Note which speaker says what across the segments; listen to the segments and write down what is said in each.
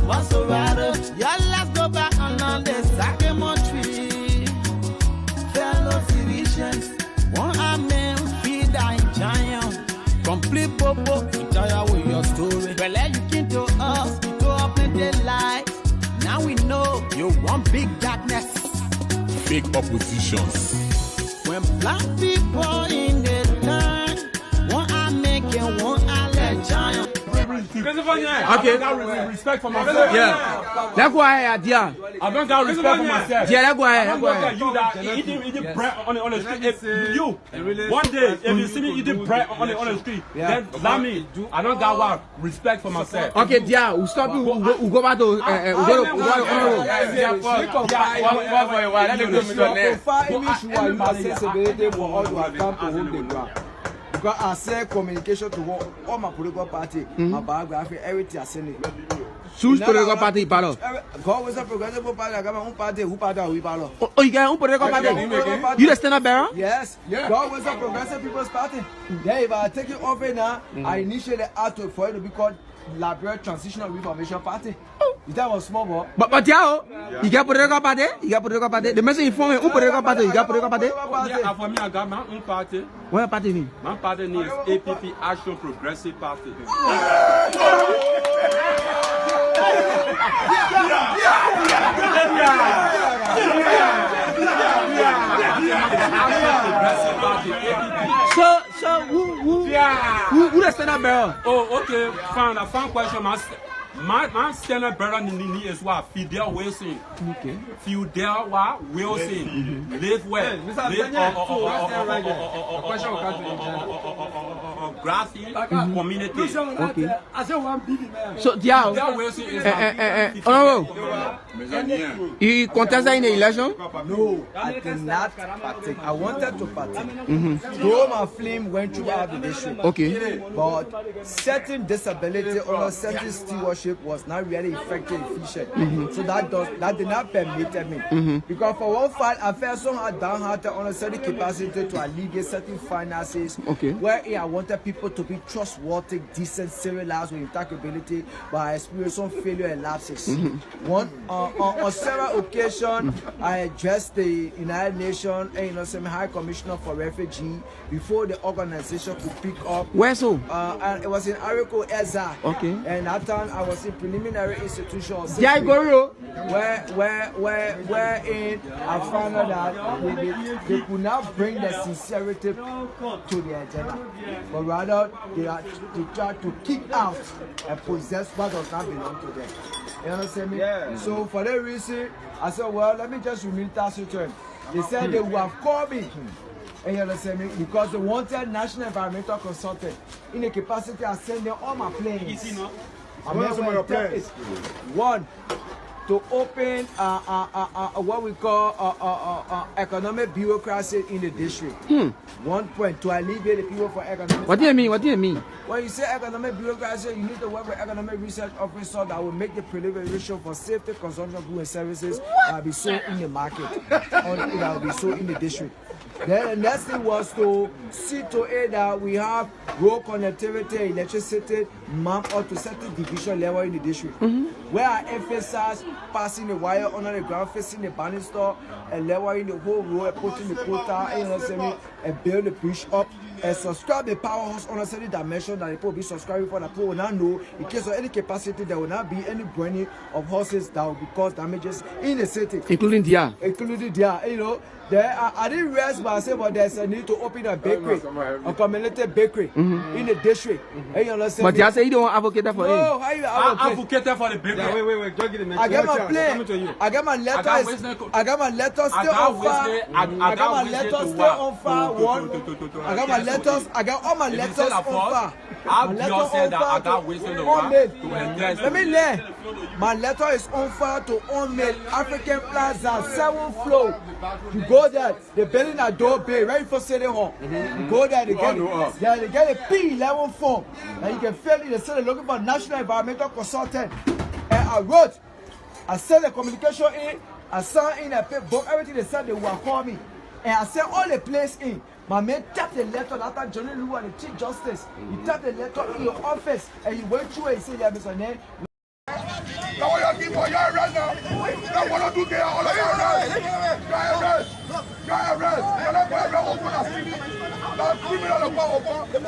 Speaker 1: what's so bad? Yeah, let's go back on the Sakemo tree. Fellow citizens, one amen, feed that giant. Complete popo, retire with your story. Well, you came to us, you to open the light. Now we know you want big darkness.
Speaker 2: Fake oppositions.
Speaker 1: When black people in the line, one I make and one I let giant.
Speaker 3: Okay. Respect for myself.
Speaker 4: Yeah. Let's go ahead, yeah.
Speaker 3: I don't got respect for myself.
Speaker 4: Yeah, let's go ahead.
Speaker 3: I'm not you that eating bread on the street. If you one day, if you see me eating bread on the street, then that means I don't got what respect for myself.
Speaker 4: Okay, yeah. We'll stop you. We'll go back to
Speaker 5: because I say communication to all my political party, my biography, everything I send it.
Speaker 4: Choose political party, palo.
Speaker 5: God was a progressive party. I got my own party. Who party are we, palo?
Speaker 4: Oh, you got your own political party? You the stand up bearer?
Speaker 5: Yes. God was a progressive people's party. Yeah, if I take it over now, I initiated out for it to be called Liberia Transitional Reformation Party. That was small boy.
Speaker 4: But yeah, you got political party? You got political party? The message informed who political party? You got political party?
Speaker 3: Yeah, for me, I got my own party.
Speaker 4: What party name?
Speaker 3: My party name is APP, Action Progressive Party.
Speaker 4: So who the stand up bearer?
Speaker 3: Oh, okay, fine. I found question. My stand up bearer is what Fidel Wilson.
Speaker 4: Okay.
Speaker 3: Fidel Wilson. Live well. Grassy community.
Speaker 4: Okay.
Speaker 5: I said 1 billion.
Speaker 4: So yeah.
Speaker 3: Wilson is
Speaker 4: you contested in the election?
Speaker 5: No, I did not partake. I wanted to partake. Though my flame went throughout the district.
Speaker 4: Okay.
Speaker 5: But certain disability or certain stewardship was not really effective, efficient. So that did not permit me. Because for one fact, I felt so hard downhearted on a certain capacity to alleviate certain finances.
Speaker 4: Okay.
Speaker 5: Where I wanted people to be trustworthy, decent, serialized with integrity, but I experienced some failure and lapses. On several occasions, I addressed the United Nations and some High Commissioner for Refugee before the organization could pick up.
Speaker 4: Where so?
Speaker 5: And it was in Ariko Eza.
Speaker 4: Okay.
Speaker 5: And that time I was in preliminary institution.
Speaker 4: Yeah,
Speaker 5: Wherein I found out that they could not bring the sincerity to the agenda, but rather they tried to kick out and possess what does not belong to them. You understand me? Yeah. So for that reason, I said, well, let me just remain task return. They said they would have called me. And you understand me? Because they wanted national environmental consultant in the capacity of sending all my planes. One, to open what we call economic bureaucracy in the district. 1 point, to alleviate the people for economic.
Speaker 4: What do you mean? What do you mean?
Speaker 5: When you say economic bureaucracy, you need to work with economic research officer that will make the preliminary ratio for safety consumption of goods and services that will be sold in the market or that will be sold in the district. Then the next thing was to see to it that we have road connectivity, electricity mapped up to certain division level in the district. Where I emphasize passing the wire under the ground, facing the banning store, and leveling the whole road, putting the quota, and build the bridge up, and subscribe the powerhouse on a certain dimension that the people will be subscribing for. The people will not know in case of any capacity there will not be any burning of horses that will cause damages in the city,
Speaker 4: including there.
Speaker 5: I didn't rest, but I said, but there's a need to open a bakery, a community bakery in the district. You understand?
Speaker 4: But you say you don't advocate for it.
Speaker 5: No, how you
Speaker 3: advocate for the bakery?
Speaker 2: Wait, don't get it.
Speaker 5: I got my plane. I got my letters. I got my letters still on fire. I got my letters still on fire. I got my letters. I got all my letters on fire. Let me learn. My letter is on fire to unmade African Plaza, 7th floor. You go there, the building at Door Bay, right for City Hall. You go there, they get a P11 form. And you can fill it. They say they're looking for national environmental consultant. And I wrote, I sent the communication in, I signed in, I paid book, everything they said they will call me. And I sent all the place in. My man tapped the letter after Johnny Lou and the Chief Justice. He tapped the letter in your office and he went through and he said, yeah, Mr. Name.
Speaker 6: Oh, you're arrested now. Now, what do you get? All of you arrested. You're arrested. You're arrested. You're not going to open a city. Now, criminal of power. You're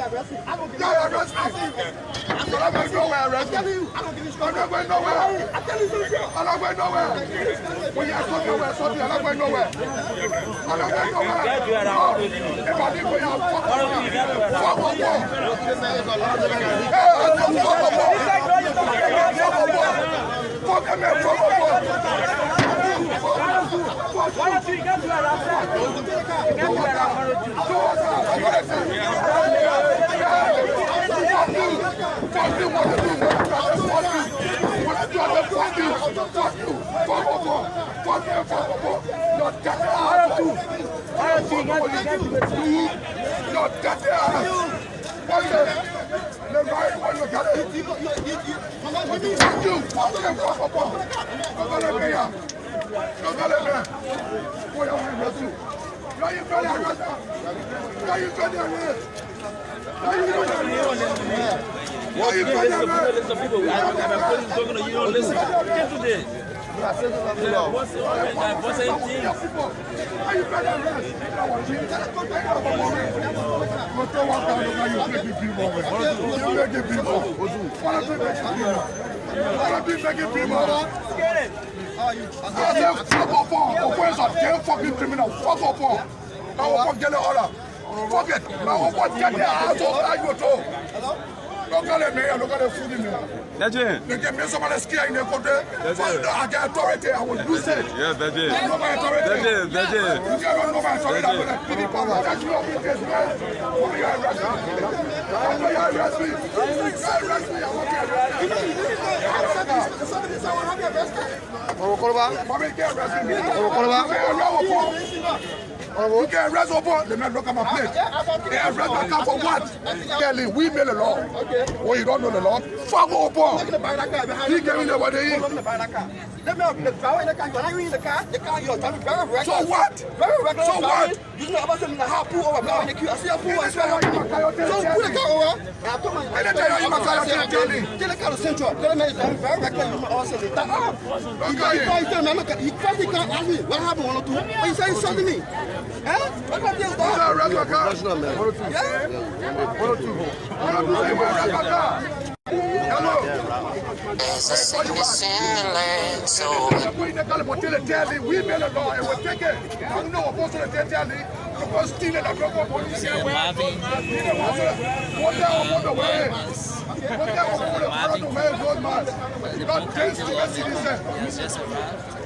Speaker 6: arrested. I'm not going nowhere, arrested. I'm not going nowhere. I'm not going nowhere. When you're talking nowhere, I'm not going nowhere. I'm not going nowhere. If I didn't go, you're fuck it. Now what get the house of you to? Look at me, look at the food in there.
Speaker 2: That's it.
Speaker 6: They give me some of the ski in the country. I get authority, I will use it.
Speaker 2: Yes, that's it.
Speaker 6: You know my authority.
Speaker 2: That's it. That's it.
Speaker 6: You don't know my authority. I'm going to pity power. That's your business, man. Why you arrest me? Why you arrest me? You arrest me, I want to arrest me. You can arrest over, the man look at my plate. They arrest my car for what? Kelly, we made the law. Well, you don't know the law. Fuck over. He gave me the what they eat.
Speaker 7: Let me open the car in the car. When I in the car you're driving very reckless.
Speaker 6: So what?
Speaker 7: Very reckless.
Speaker 6: So what?
Speaker 7: You know about something like how pull over in the queue. I see a pull over. So pull the car over. I told my tell the car to Central. Tell me it's very reckless. You also say that. He can't ask me what happened 1 or 2. But he said he's something me. Huh? What about this dog?
Speaker 6: That's not man. 1 or 2. Yeah? 1 or 2. 1 or 2.
Speaker 8: There's a sickness in the land, so
Speaker 6: we made a law and we'll take it. I don't know what to tell you. Because stealing a drug of money. What down on the way? What down on the way? Good man. Not just the citizen.
Speaker 8: just arrived.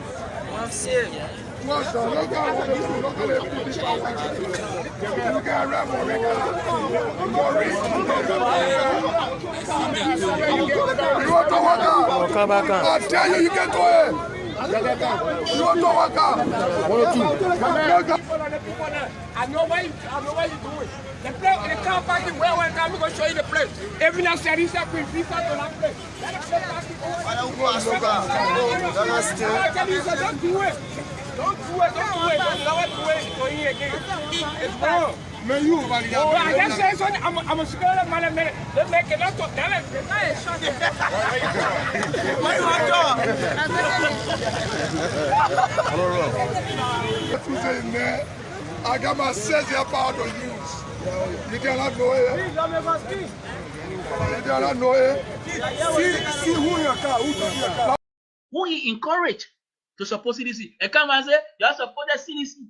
Speaker 8: I'm serious.
Speaker 6: What's the look out? Look at you want to work out? Come back on. I tell you, you can do it. You want to work out? 1 or 2.
Speaker 9: I know why you do it. The place, the car parking where I'm going to show you the place. Every now and then, he's up in people to that place. Let the place parking don't do it. Don't do it. Don't allow it to wait for you again. It's wrong.
Speaker 6: Man, you over here.
Speaker 9: Oh, I just said something. I'm a scholar, man. They make it up to tell it.
Speaker 6: What you saying, man? I got my sense here power to use. You cannot know it. You cannot know it. See who in your car.
Speaker 10: Who he encouraged to support CDC. And come and say, you are supporting CDC.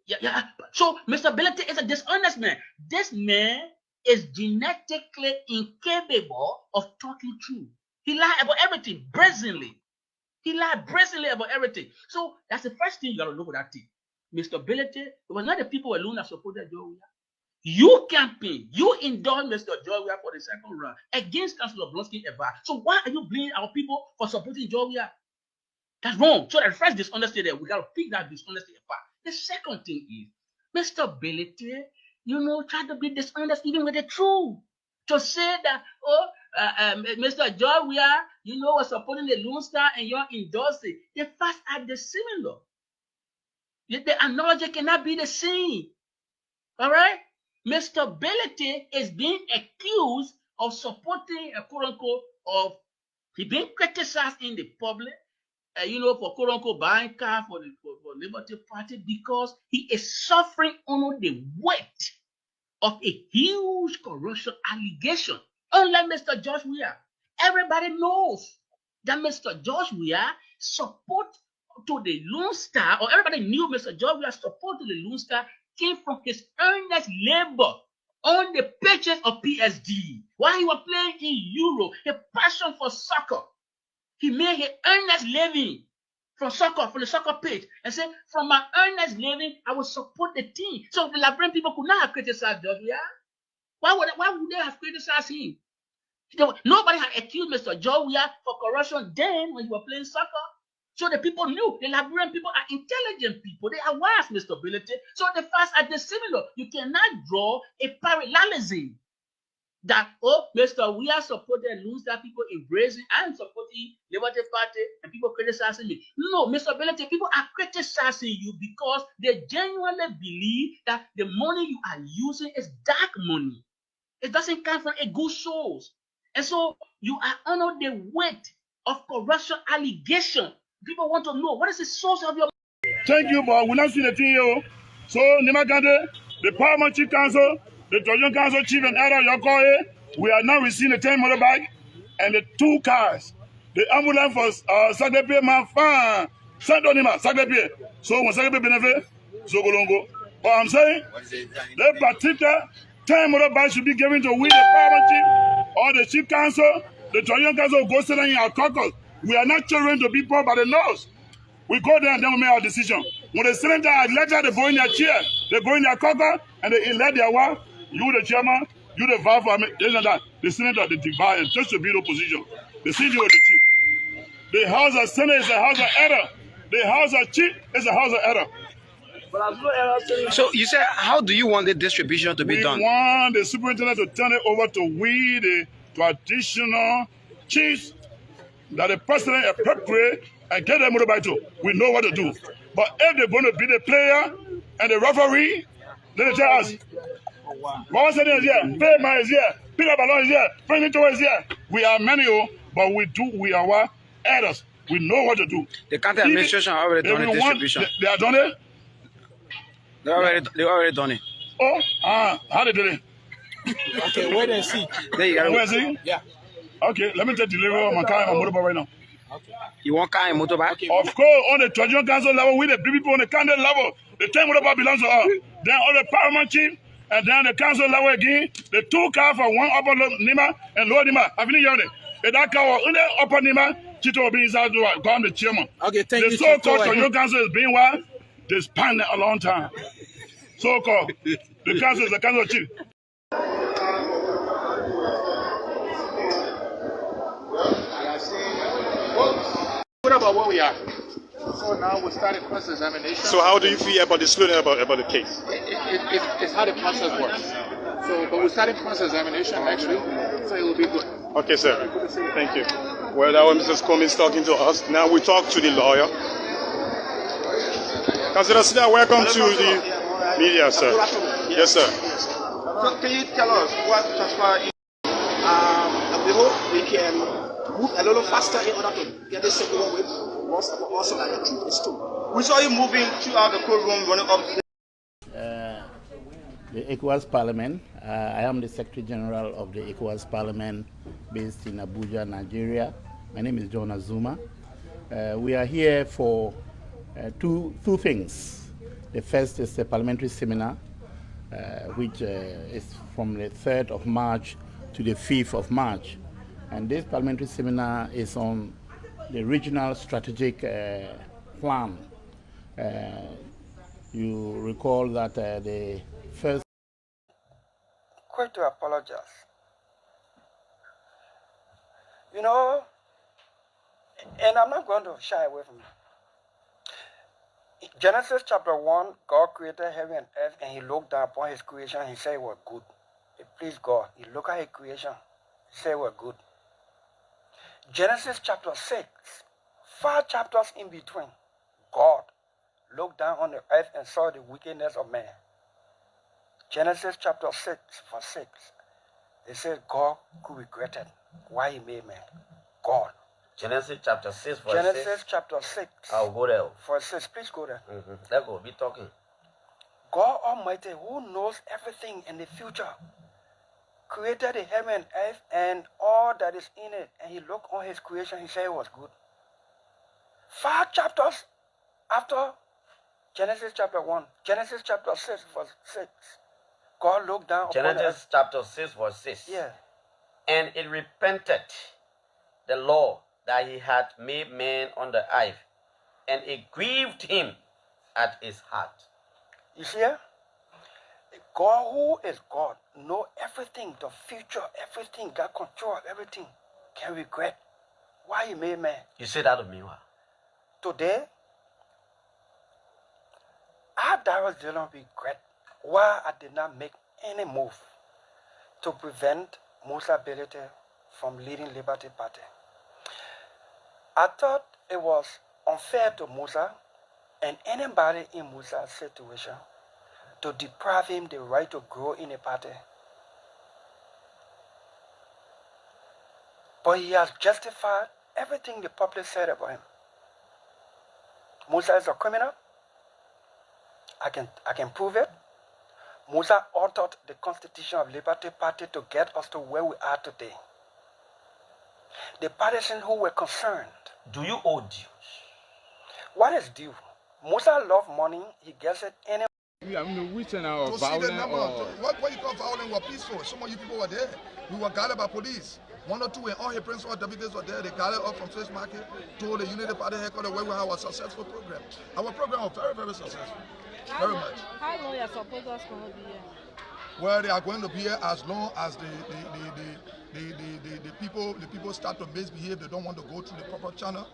Speaker 10: Yeah. So, Mr. Billete is a dishonest man. This man is genetically incapable of talking true. He lied about everything, brazenly. He lied brazenly about everything. So, that's the first thing you got to look at that thing. Mr. Billete, it was not the people alone that supported Joe Weah. You campaign, you endorsed Mr. Joe Weah for the second round against Councillor Blonsky Eva. So why are you blaming our people for supporting Joe Weah? That's wrong. So that first dishonesty there, we got to pick that dishonesty apart. The second thing is, Mr. Billete, try to be dishonest even with the truth. To say that, Mr. Joe Weah, was supporting the Lone Star and you're endorsing. The facts are dissimilar. The analogy cannot be the same. All right? Mr. Billete is being accused of supporting a quote-unquote of He been criticized in the public, for quote unquote buying car for Liberty Party because he is suffering under the weight of a huge corruption allegation. Unlike Mr. George Weah, everybody knows that Mr. George Weah support to the Lone Star, or everybody knew Mr. George Weah's support to the Lone Star came from his earnest labor on the pitches of PSD. While he was playing in Europe, his passion for soccer, he made his earnest living from the soccer pitch, and said, from my earnest living, I will support the team. So the Liberian people could not have criticized George Weah. Why would they have criticized him? Nobody had accused Mr. George Weah for corruption then when he was playing soccer. So the people knew the Liberian people are intelligent people. They are wise, Mr. Ability. So the facts are dissimilar. You cannot draw a parallelism that, Mr. Weah supported Lone Star, people embracing and supporting Liberty Party, and people criticizing me. No, Mr. Ability, people are criticizing you because they genuinely believe that the money you are using is dark money. It doesn't come from a good source. And so you are under the weight of corruption allegation. People want to know, what is the source of your money?
Speaker 6: Thank you, but we're not seeing the thing here. So, Nimakande, the Paramount Chief Council, the Georgian Council Chief and Elder Yokoye, we are now receiving the 10 motorbike and the 2 cars. The ambulance for Saglepe, man, fan, Santonima, Saglepe. So, when Saglepe benefit, so Golongo. But I'm saying, the particular 10 motorbikes should be given to we, the Paramount Chief, or the Chief Council, the Georgian Council go sit in our caucus. We are not children to people by the nose. We go there and then we make our decision. When the senator elected, they go in their chair, they go in their caucus, and they elect their wife. You, the chairman, you, the vice for this and that. The senator, the divide, and just to be in opposition. The CG was the chief. The House of Senate is a House of Error. The House of Chief is a House of Error.
Speaker 4: So you said, how do you want the distribution to be done?
Speaker 6: We want the superintendent to turn it over to we, the traditional chiefs, that the president appropriate and get them motorbike to. We know what to do. But if they're going to be the player and the referee, then they tell us, Mama said is here, Pay Man is here, Peter Ballon is here, President is here. We are many, but we are what? Elders. We know what to do.
Speaker 4: The county administration already done the distribution.
Speaker 6: They are done it?
Speaker 4: They already done it.
Speaker 6: Oh, how they did it?
Speaker 5: Okay, wait and see.
Speaker 4: There you go.
Speaker 6: Wait and see?
Speaker 5: Yeah.
Speaker 6: Okay, let me take delivery of my car and my motorbike right now.
Speaker 5: Okay.
Speaker 4: You want car and motorbike?
Speaker 6: Of course, on the Georgian Council level, we the big people on the county level, the 10 motorbike belongs to us. Then on the Paramount Chief, and then the council level again, the 2 cars for one upper Nima and lower Nima. I finished hearing it. If that car was in the upper Nima, Chito will be inside to go the chairman.
Speaker 5: Okay, thank you.
Speaker 6: The so-called Georgian Council is being what? Disbanded a long time. So-called. The council is the council chief.
Speaker 11: What about where we are? So now we're starting cross-examination.
Speaker 2: So how do you feel about the slowness about the case?
Speaker 11: It's how the process works. So, but we're starting cross-examination next week, so it will be good.
Speaker 2: Okay, sir. Thank you. Well, that was Mrs. Cummings talking to us. Now we talk to the lawyer. Councillor Sida, welcome to the media, sir. Yes, sir.
Speaker 7: So can you tell us what transpired? We hope we can move a little faster in order to get this over with. Also, like the truth is true. We saw you moving throughout the courtroom, running up.
Speaker 12: The ECOWAS Parliament. I am the Secretary General of the ECOWAS Parliament based in Abuja, Nigeria. My name is John Azuma. We are here for two things. The first is a parliamentary seminar, which is from the 3rd of March to the 5th of March. And this parliamentary seminar is on the regional strategic plan. You recall that the first...
Speaker 13: Quick to apologize. You know, and I'm not going to shy away from it. Genesis chapter 1, God created heaven and earth, and he looked down upon his creation and he said it was good. It pleased God. He looked at his creation, he said it was good. Genesis chapter 6, 5 chapters in between, God looked down on the earth and saw the wickedness of man. Genesis chapter 6, verse 6, it says God could regret it. Why he made man? God
Speaker 14: Genesis chapter 6, verse 6.
Speaker 13: Genesis chapter 6.
Speaker 14: I'll go there.
Speaker 13: Verse 6. Please go there.
Speaker 14: Let's go. Be talking.
Speaker 13: God Almighty, who knows everything in the future, created the heaven and earth and all that is in it. And he looked on his creation. He said it was good. 5 chapters after Genesis chapter 1. Genesis chapter 6, verse 6. God looked down upon
Speaker 14: Genesis chapter 6, verse 6.
Speaker 13: Yeah.
Speaker 14: And it repented the Lord that he had made man on the earth, and it grieved him at his heart.
Speaker 13: You see here? God, who is God, know everything, the future, everything, got control of everything, can regret why he made man.
Speaker 14: You say that to me, what?
Speaker 13: Today, I did not regret why I did not make any move to prevent Musa Belete from leading Liberty Party. I thought it was unfair to Musa and anybody in Musa's situation to deprive him the right to grow in a party. But he has justified everything the public said about him. Musa is a criminal. I can prove it. Musa authored the Constitution of Liberty Party to get us to where we are today. The partisans who were concerned.
Speaker 14: Do you owe dues?
Speaker 13: What is due? Musa loves money. He gets it anyway.
Speaker 6: We are in the weekend of violence. What you call violent were peaceful. Some of you people were there. We were guarded by police. 1 or 2 and all her principal deputies were there. They gathered up from Swiss Market to the Unity Party headquarters where we have a successful program. Our program was very, very successful. Very much.
Speaker 15: How long are supposed to be here?
Speaker 6: Well, they are going to be here as long as the people start to misbehave. They don't want to go through the proper channel.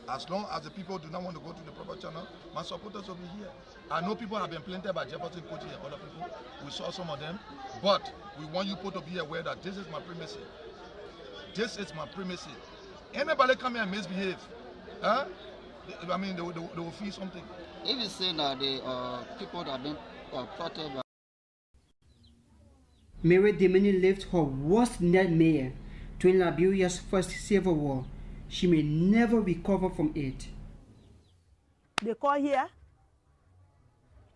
Speaker 6: As long as the people do not want to go through the proper channel, my supporters will be here. I know people have been planted by Jefferson Coaching and other people. We saw some of them. But we want you people to be aware that this is my premises. This is my premises. Anybody come here and misbehave, huh? I mean, they will feel something.
Speaker 16: If you say that the people that have been plotted by
Speaker 4: Mary Dimini lived her worst nightmare during Liberia's first civil war. She may never recover from it.
Speaker 15: They call here.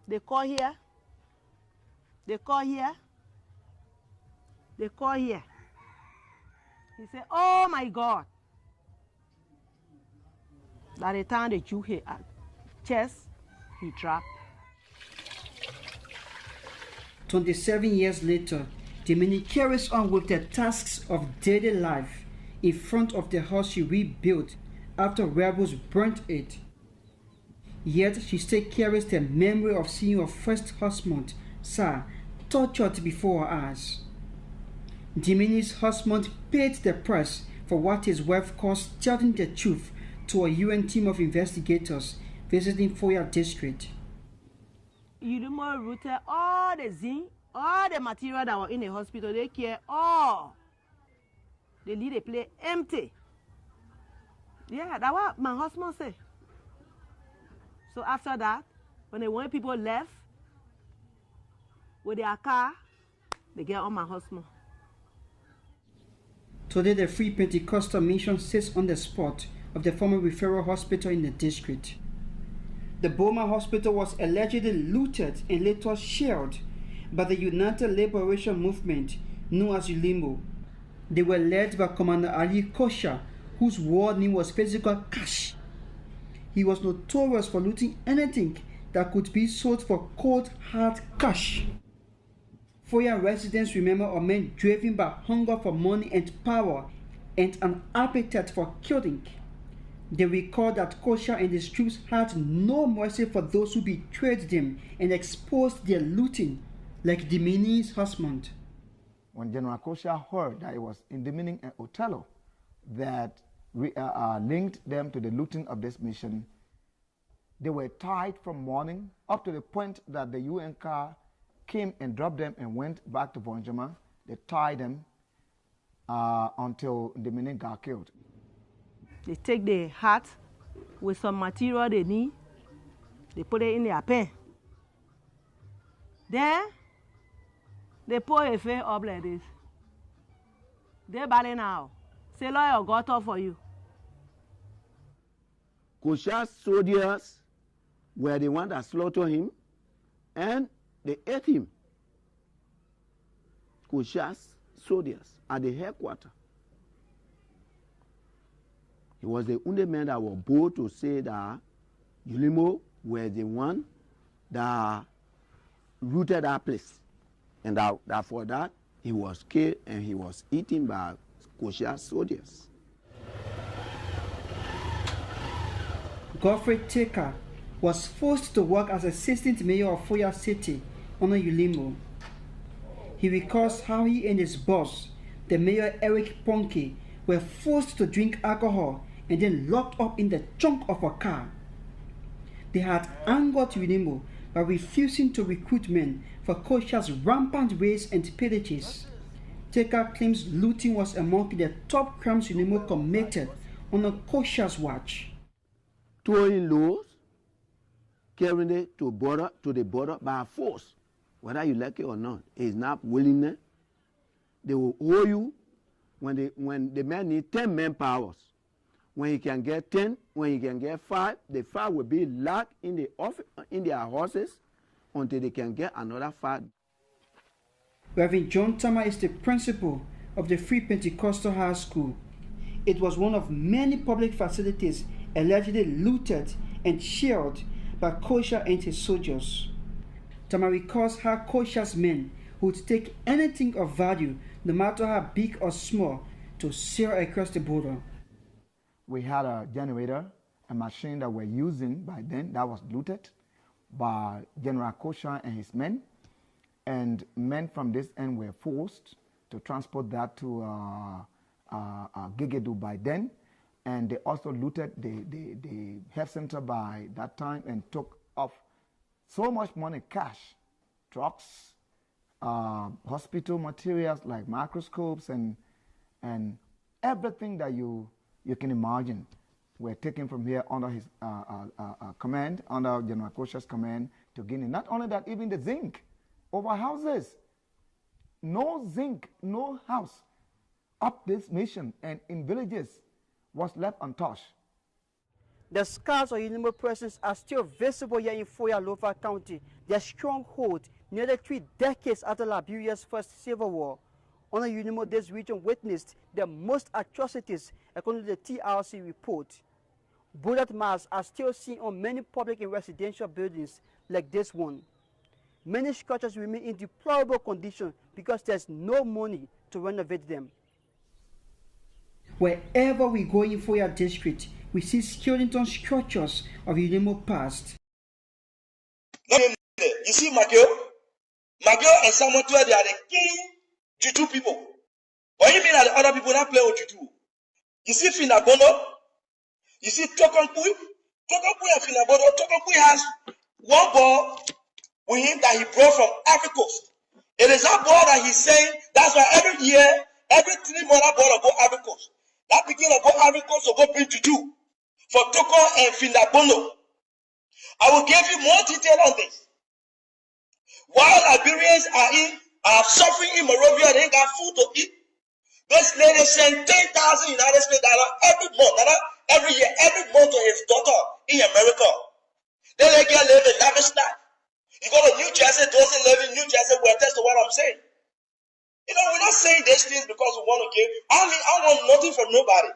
Speaker 15: They call here. They call here. They call here. He said, oh my God. By the time they drew his chest, he dropped.
Speaker 4: 27 years later, Dimini carries on with the tasks of daily life in front of the house she rebuilt after rebels burnt it. Yet she still carries the memory of seeing her first husband, Sir, tortured before her eyes. Dimini's husband paid the price for what his wife calls telling the truth to a UN team of investigators visiting Foya district.
Speaker 15: You remember routed all the zinc, all the material that were in the hospital, they care all. They leave the place empty. Yeah, that's what my husband said. So after that, when the one people left with their car, they get on my husband.
Speaker 4: Today, the Free Pentecostal Mission sits on the spot of the former referral hospital in the district. The Boma Hospital was allegedly looted and later shelled by the United Liberation Movement, known as ULIMO. They were led by Commander Ali Kosha, whose war name was physical cash. He was notorious for looting anything that could be sold for cold, hard cash. Foya residents remember a man driven by hunger for money and power and an appetite for killing. They recall that Kosha and his troops had no mercy for those who betrayed them and exposed their looting, like Dimini's husband.
Speaker 17: When General Kosha heard that it was Indimini and Othello that linked them to the looting of this mission, they were tied from morning up to the point that the UN car came and dropped them and went back to Vonjama. They tied them until Indimini got killed.
Speaker 15: They take the hat with some material they need, they put it in their pen. Then they pour a face up like this. They balling now. Say, lawyer got up for you.
Speaker 18: Kosha's soldiers were the ones that slaughtered him, and they ate him. Kosha's soldiers at the headquarters. He was the only man that was bold to say that Yulimo were the one that rooted that place. And that for that, he was killed and he was eaten by Kosha's soldiers.
Speaker 4: Godfrey Taker was forced to work as assistant mayor of Foya City under Yulimo. He recalls how he and his boss, the mayor Eric Ponke, were forced to drink alcohol and then locked up in the trunk of a car. They had angered Yulimo by refusing to recruit men for Kosha's rampant raids and pillages. Taker claims looting was among the top crimes Yulimo committed on Kosha's watch.
Speaker 18: Throwing laws, carrying it to the border by force, whether you like it or not, is not willingness. They will owe you when the man need 10 manpowers. When he can get 10, when he can get 5, the 5 will be locked in their horses until they can get another 5.
Speaker 4: Reverend John Tama is the principal of the Free Pentecostal High School. It was one of many public facilities allegedly looted and shelled by Kosha and his soldiers. Tama recalls how Kosha's men would take anything of value, no matter how big or small, to sail across the border.
Speaker 17: We had a generator, a machine that we're using by then that was looted by General Kosha and his men. And men from this end were forced to transport that to Gegedu by then. And they also looted the health center by that time and took off so much money, cash, trucks, hospital materials like microscopes and everything that you can imagine were taken from here under his command, under General Kosha's command to Guinea. Not only that, even the zinc over houses. No zinc, no house up this mission and in villages was left untouched.
Speaker 4: The scars of Yulimo presence are still visible here in Foya Lofa County, their stronghold nearly 3 decades after Liberia's first civil war. Under Yulimo, this region witnessed the most atrocities according to the TRC report. Bullet marks are still seen on many public and residential buildings like this one. Many structures remain in deplorable condition because there's no money to renovate them. Wherever we go in Foya district, we see skeleton structures of Yulimo past.
Speaker 7: You see Magio and someone they are the king Juju people. Or you mean that the other people that play with Juju? You see Finabono, you see Tokompui and Finabono. Tokompui has one ball with him that he brought from Africa Coast. It is that ball that he's saying, that's why every year, every 3 months that ball will go Africa Coast. That beginning of go Africa Coast will go bring Juju for Toko and Finabono. I will give you more detail on this. While Liberians are suffering in Monrovia, they ain't got food to eat. This lady sent $10,000 United States every month, every year, every month to his daughter in America. Then they get live a lavish life. You go to New Jersey, doesn't live in New Jersey, will attest to what I'm saying. You know, we're not saying these things because we want to give. I want nothing from nobody.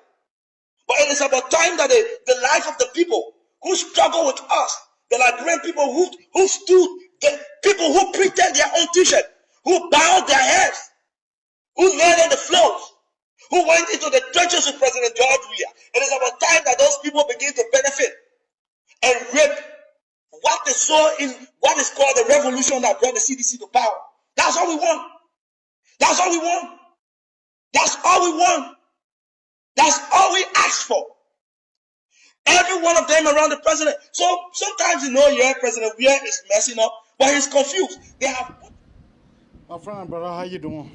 Speaker 7: But it is about time that the life of the people who struggle with us, the Liberian people who stood, the people who pretend their own t-shirt, who bowed their heads, who knelt on the floors, who went into the trenches with President George Weah. It is about time that those people begin to benefit and reap what they saw in what is called the revolution that brought the CDC to power. That's all we want. That's all we want. That's all we want. That's all we ask for. Every one of them around the president. So sometimes President Weah is messing up, but he's confused. They have.
Speaker 19: My friend, brother, how you doing?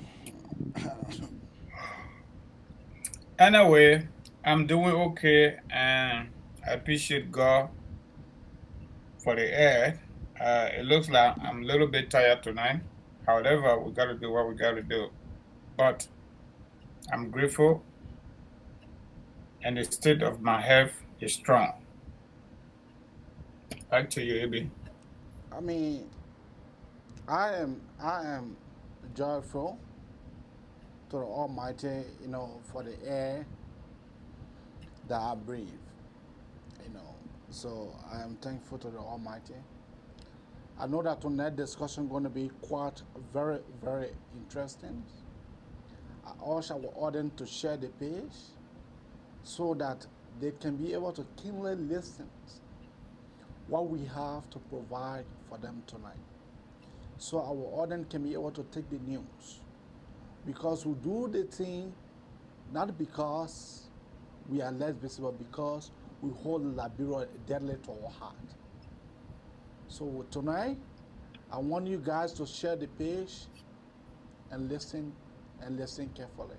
Speaker 20: Anyway, I'm doing okay, and I appreciate God for the air. It looks like I'm a little bit tired tonight. However, we got to do what we got to do. But I'm grateful, and the state of my health is strong. Back to you, Ibi.
Speaker 19: I mean, I am joyful to the Almighty, for the air that I breathe, So I am thankful to the Almighty. I know that tonight's discussion is going to be quite very, very interesting. I urge our audience to share the page so that they can be able to keenly listen what we have to provide for them tonight. So our audience can be able to take the news. Because we do the thing not because we are less visible, because we hold Liberia dearly to our heart. So tonight, I want you guys to share the page and listen carefully.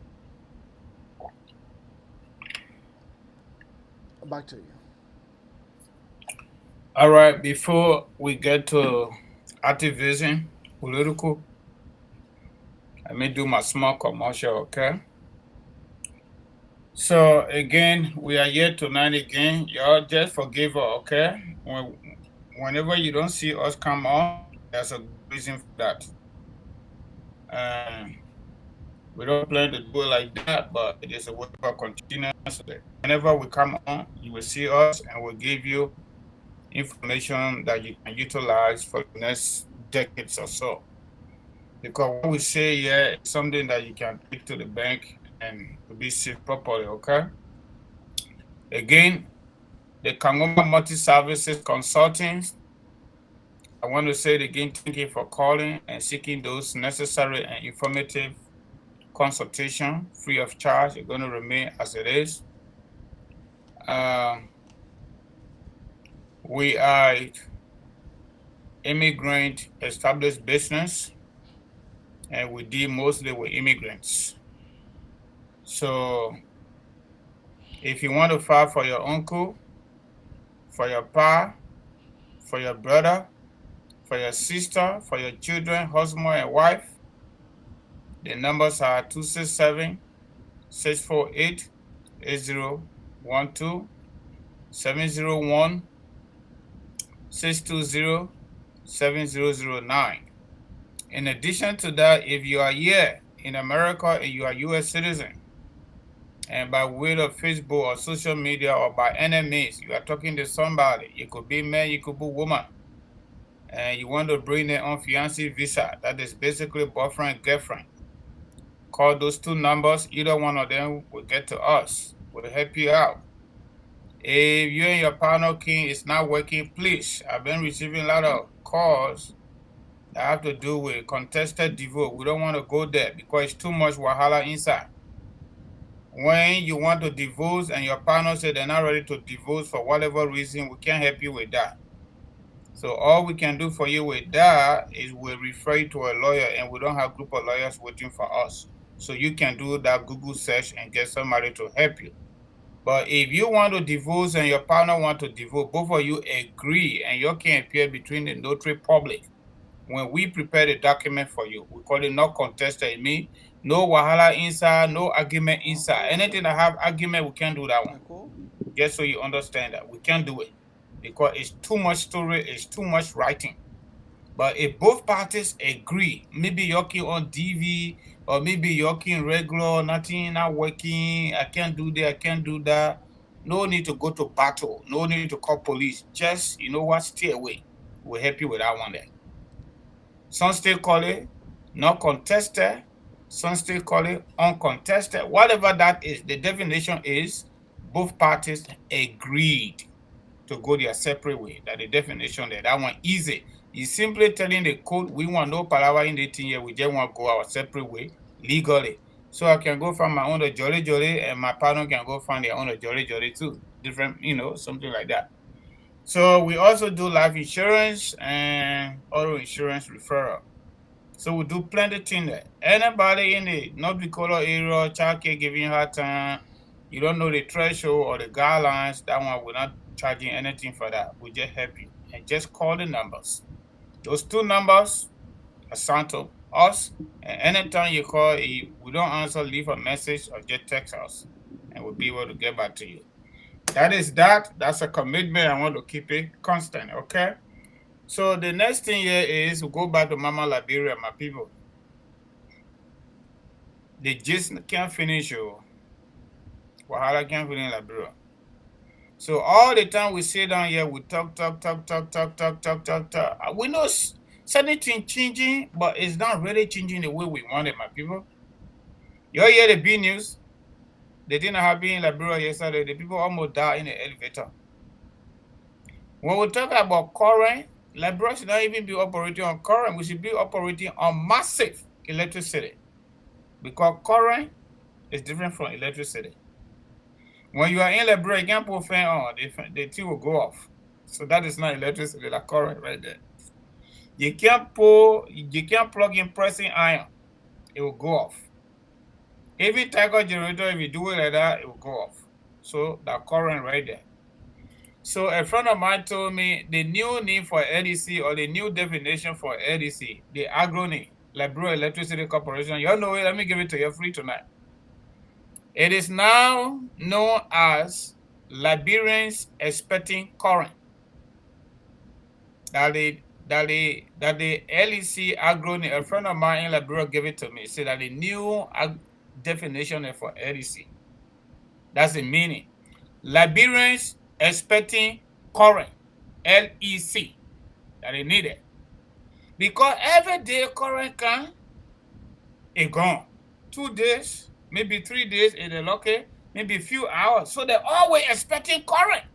Speaker 19: Back to you.
Speaker 20: All right, before we get to activism, political, let me do my small commercial, okay? So again, we are here tonight again. Y'all just forgive us, okay? Whenever you don't see us come on, there's a reason for that. We don't plan to do it like that, but it is a way for continuously. Whenever we come on, you will see us and we'll give you information that you can utilize for the next decades or so. Because what we say here is something that you can take to the bank and be saved properly, okay? Again, the Congo Multi-Services Consultants, I want to say it again, thank you for calling and seeking those necessary and informative consultation free of charge. It's going to remain as it is. We are immigrant established business, and we deal mostly with immigrants. So if you want to file for your uncle, for your pa, for your brother, for your sister, for your children, husband and wife, the numbers are 267-648-8012, 701-620-7009. In addition to that, if you are here in America and you are a U.S. citizen, and by way of Facebook or social media or by any means, you are talking to somebody, it could be man, it could be woman, and you want to bring their own fiancé visa, that is basically boyfriend, girlfriend, call those two numbers. Either one of them will get to us. We'll help you out. If you and your partner king is not working, please, I've been receiving a lot of calls that have to do with contested divorce. We don't want to go there because it's too much wahala inside. When you want to divorce and your partner said they're not ready to divorce for whatever reason, we can't help you with that. So all we can do for you with that is we'll refer you to a lawyer, and we don't have a group of lawyers waiting for us. So you can do that Google search and get somebody to help you. But if you want to divorce and your partner want to divorce, both of you agree and you can appear between the notary public. When we prepare the document for you, we call it not contested. It means no wahala inside, no argument inside. Anything that have argument, we can't do that one. Just so you understand that. We can't do it. Because it's too much story, it's too much writing. But if both parties agree, maybe you're on DV, or maybe you're regular, nothing not working, I can't do that, I can't do that. No need to go to battle, no need to call police. Just, you know what, stay away. We'll help you with that one there. Some still call it not contested, some still call it uncontested. Whatever that is, the definition is both parties agreed to go their separate way. That the definition there, that one easy. It's simply telling the code we want no palaver in the thing here, we just want to go our separate way legally. So I can go from my own to Jolly Jolly, and my partner can go from their own to Jolly Jolly too. Different, something like that. So we also do life insurance and auto insurance referral. So we do plenty of things there. Anybody in the North Dakota area, child care giving her time, you don't know the threshold or the guidelines, that one we're not charging anything for that. We just help you. And just call the numbers. Those two numbers are sent to us. And anytime you call, if we don't answer, leave a message or just text us. And we'll be able to get back to you. That is that. That's a commitment. I want to keep it constant, okay? So the next thing here is we go back to Mama Liberia, my people. They just can't finish you. Wahala can't finish Liberia. So all the time we sit down here, we talk. We know certain things changing, but it's not really changing the way we want it, my people. You hear the big news? They didn't happen in Liberia yesterday. The people almost died in the elevator. When we talk about current, Liberia should not even be operating on current. We should be operating on massive electricity. Because current is different from electricity. When you are in Liberia, you can't put fan on, the thing will go off. So that is not electricity, like current right there. You can't plug in pressing iron, it will go off. Even tiger generator, if you do it like that, it will go off. So that current right there. So a friend of mine told me the new name for LDC or the new definition for LDC, the acronym, Liberia Electricity Corporation. You all know it, let me give it to you free tonight. It is now known as Liberians Expecting Current. That the LEC acronym, a friend of mine in Liberia gave it to me. He said that the new definition for LEC. That's the meaning. Liberians Expecting Current, LEC, that they need it. Because every day current can, it gone. 2 days, maybe 3 days, it is lucky, maybe a few hours. So they're always expecting current.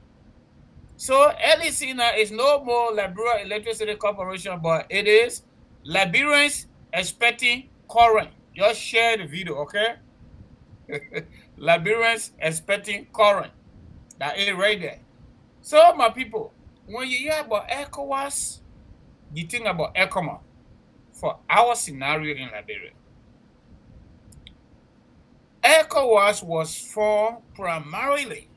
Speaker 20: So LEC now is no more Liberia Electricity Corporation, but it is Liberians Expecting Current. Just share the video, okay? Liberians Expecting Current. That is right there. So my people, when you hear about ECOWAS, you think about ECOWAS for our scenario in Liberia. ECOWAS was formed primarily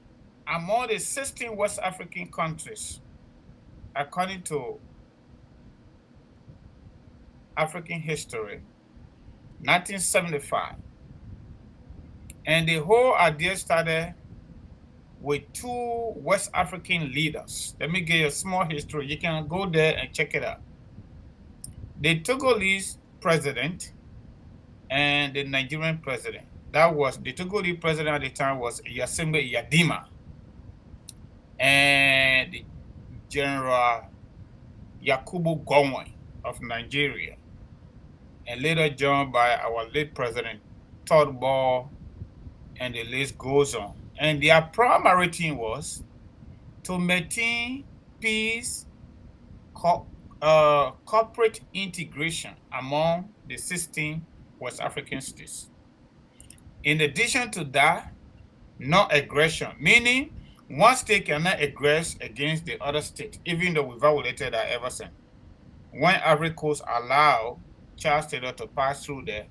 Speaker 20: among the 16 West African countries, according to African history, 1975. And the whole idea started with 2 West African leaders. Let me give you a small history. You can go there and check it out. The Togolese president and the Nigerian president. That was the Togolese president at the time was Yasimbe Yadima, and the General Yakubu Gowon of Nigeria, and later joined by our late president Todd Ball, and the list goes on. And their primary thing was to maintain peace, corporate integration among the 16 West African states. In addition to that, no aggression, meaning one state cannot aggress against the other state, even though we violated that ever since. When Ivory Coast allowed Charles Taylor to pass through there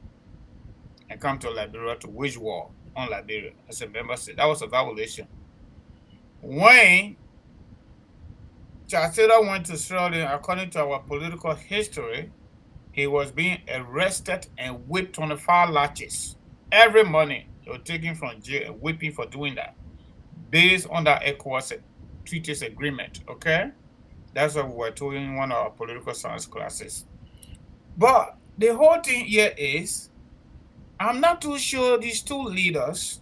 Speaker 20: and come to Liberia to wage war on Liberia as a member state, that was a violation. When Charles Taylor went to Sierra Leone, according to our political history, he was being arrested and whipped 25 lashes. Every morning, they were taken from jail and whipping for doing that, based on that ECOWAS treaties agreement, okay? That's what we were told in one of our political science classes. But the whole thing here is, I'm not too sure these 2 leaders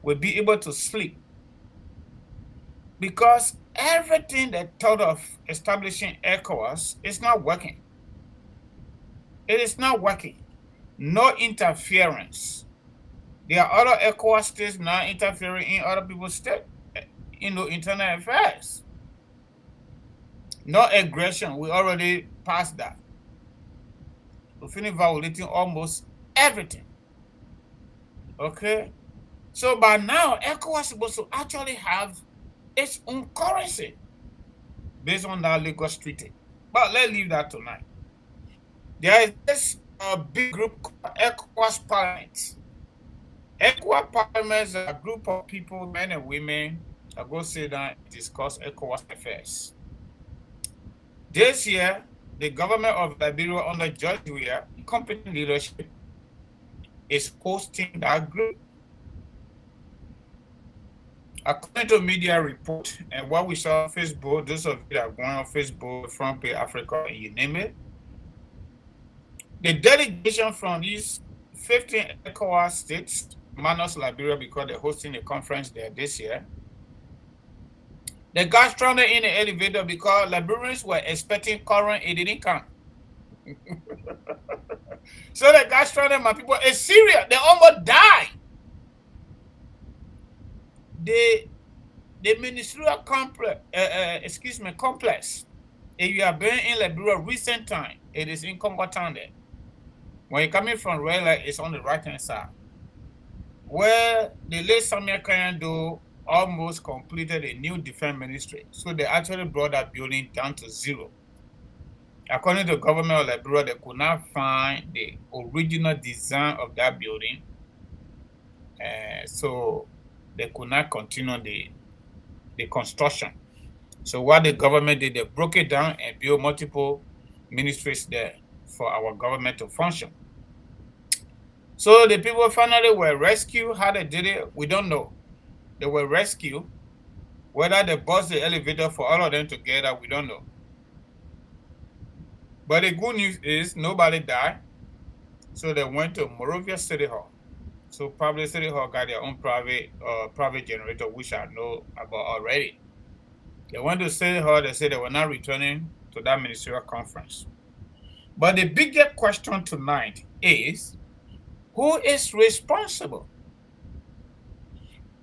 Speaker 20: will be able to sleep, because everything they thought of establishing ECOWAS is not working. It is not working. No interference. There are other ECOWAS states now interfering in other people's state, internal affairs. No aggression. We already passed that. We finished violating almost everything. Okay? So by now, ECOWAS is supposed to actually have its own currency based on that Lagos Treaty. But let's leave that tonight. There is this big group called ECOWAS Parliament. ECOWAS Parliament is a group of people, men and women, that go sit down and discuss ECOWAS affairs. This year, the government of Liberia under George Weah, competent leadership, is hosting that group. According to media report and what we saw on Facebook, those of you that are going on Facebook, Front Page Africa, and you name it, the delegation from these 15 ECOWAS states, minus Liberia because they're hosting a conference there this year, they got stranded in the elevator because Liberians were expecting current, it didn't come. So they got stranded, my people. It's serious. They almost died. The ministerial complex, complex, if you have been in Liberia recent time, it is in Congo town there. When you're coming from Rela, it's on the right-hand side. Where the late Samuel Kayando almost completed a new defense ministry. So they actually brought that building down to zero. According to the government of Liberia, they could not find the original design of that building. So they could not continue the construction. So what the government did, they broke it down and built multiple ministries there for our government to function. So the people finally were rescued. How they did it, we don't know. They were rescued. Whether they bust the elevator for all of them together, we don't know. But the good news is nobody died. So they went to Monrovia City Hall. So probably City Hall got their own private generator, which I know about already. They went to City Hall. They said they were not returning to that ministerial conference. But the biggest question tonight is, who is responsible?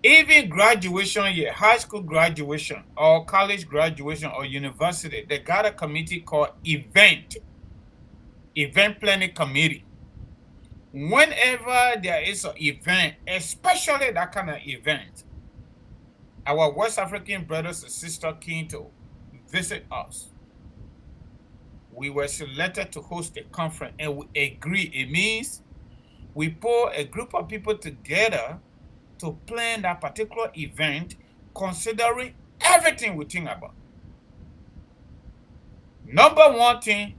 Speaker 20: Even graduation year, high school graduation, or college graduation, or university, they got a committee called event planning committee. Whenever there is an event, especially that kind of event, our West African brothers and sisters came to visit us. We were selected to host a conference and we agreed. It means we pull a group of people together to plan that particular event, considering everything we think about. Number one thing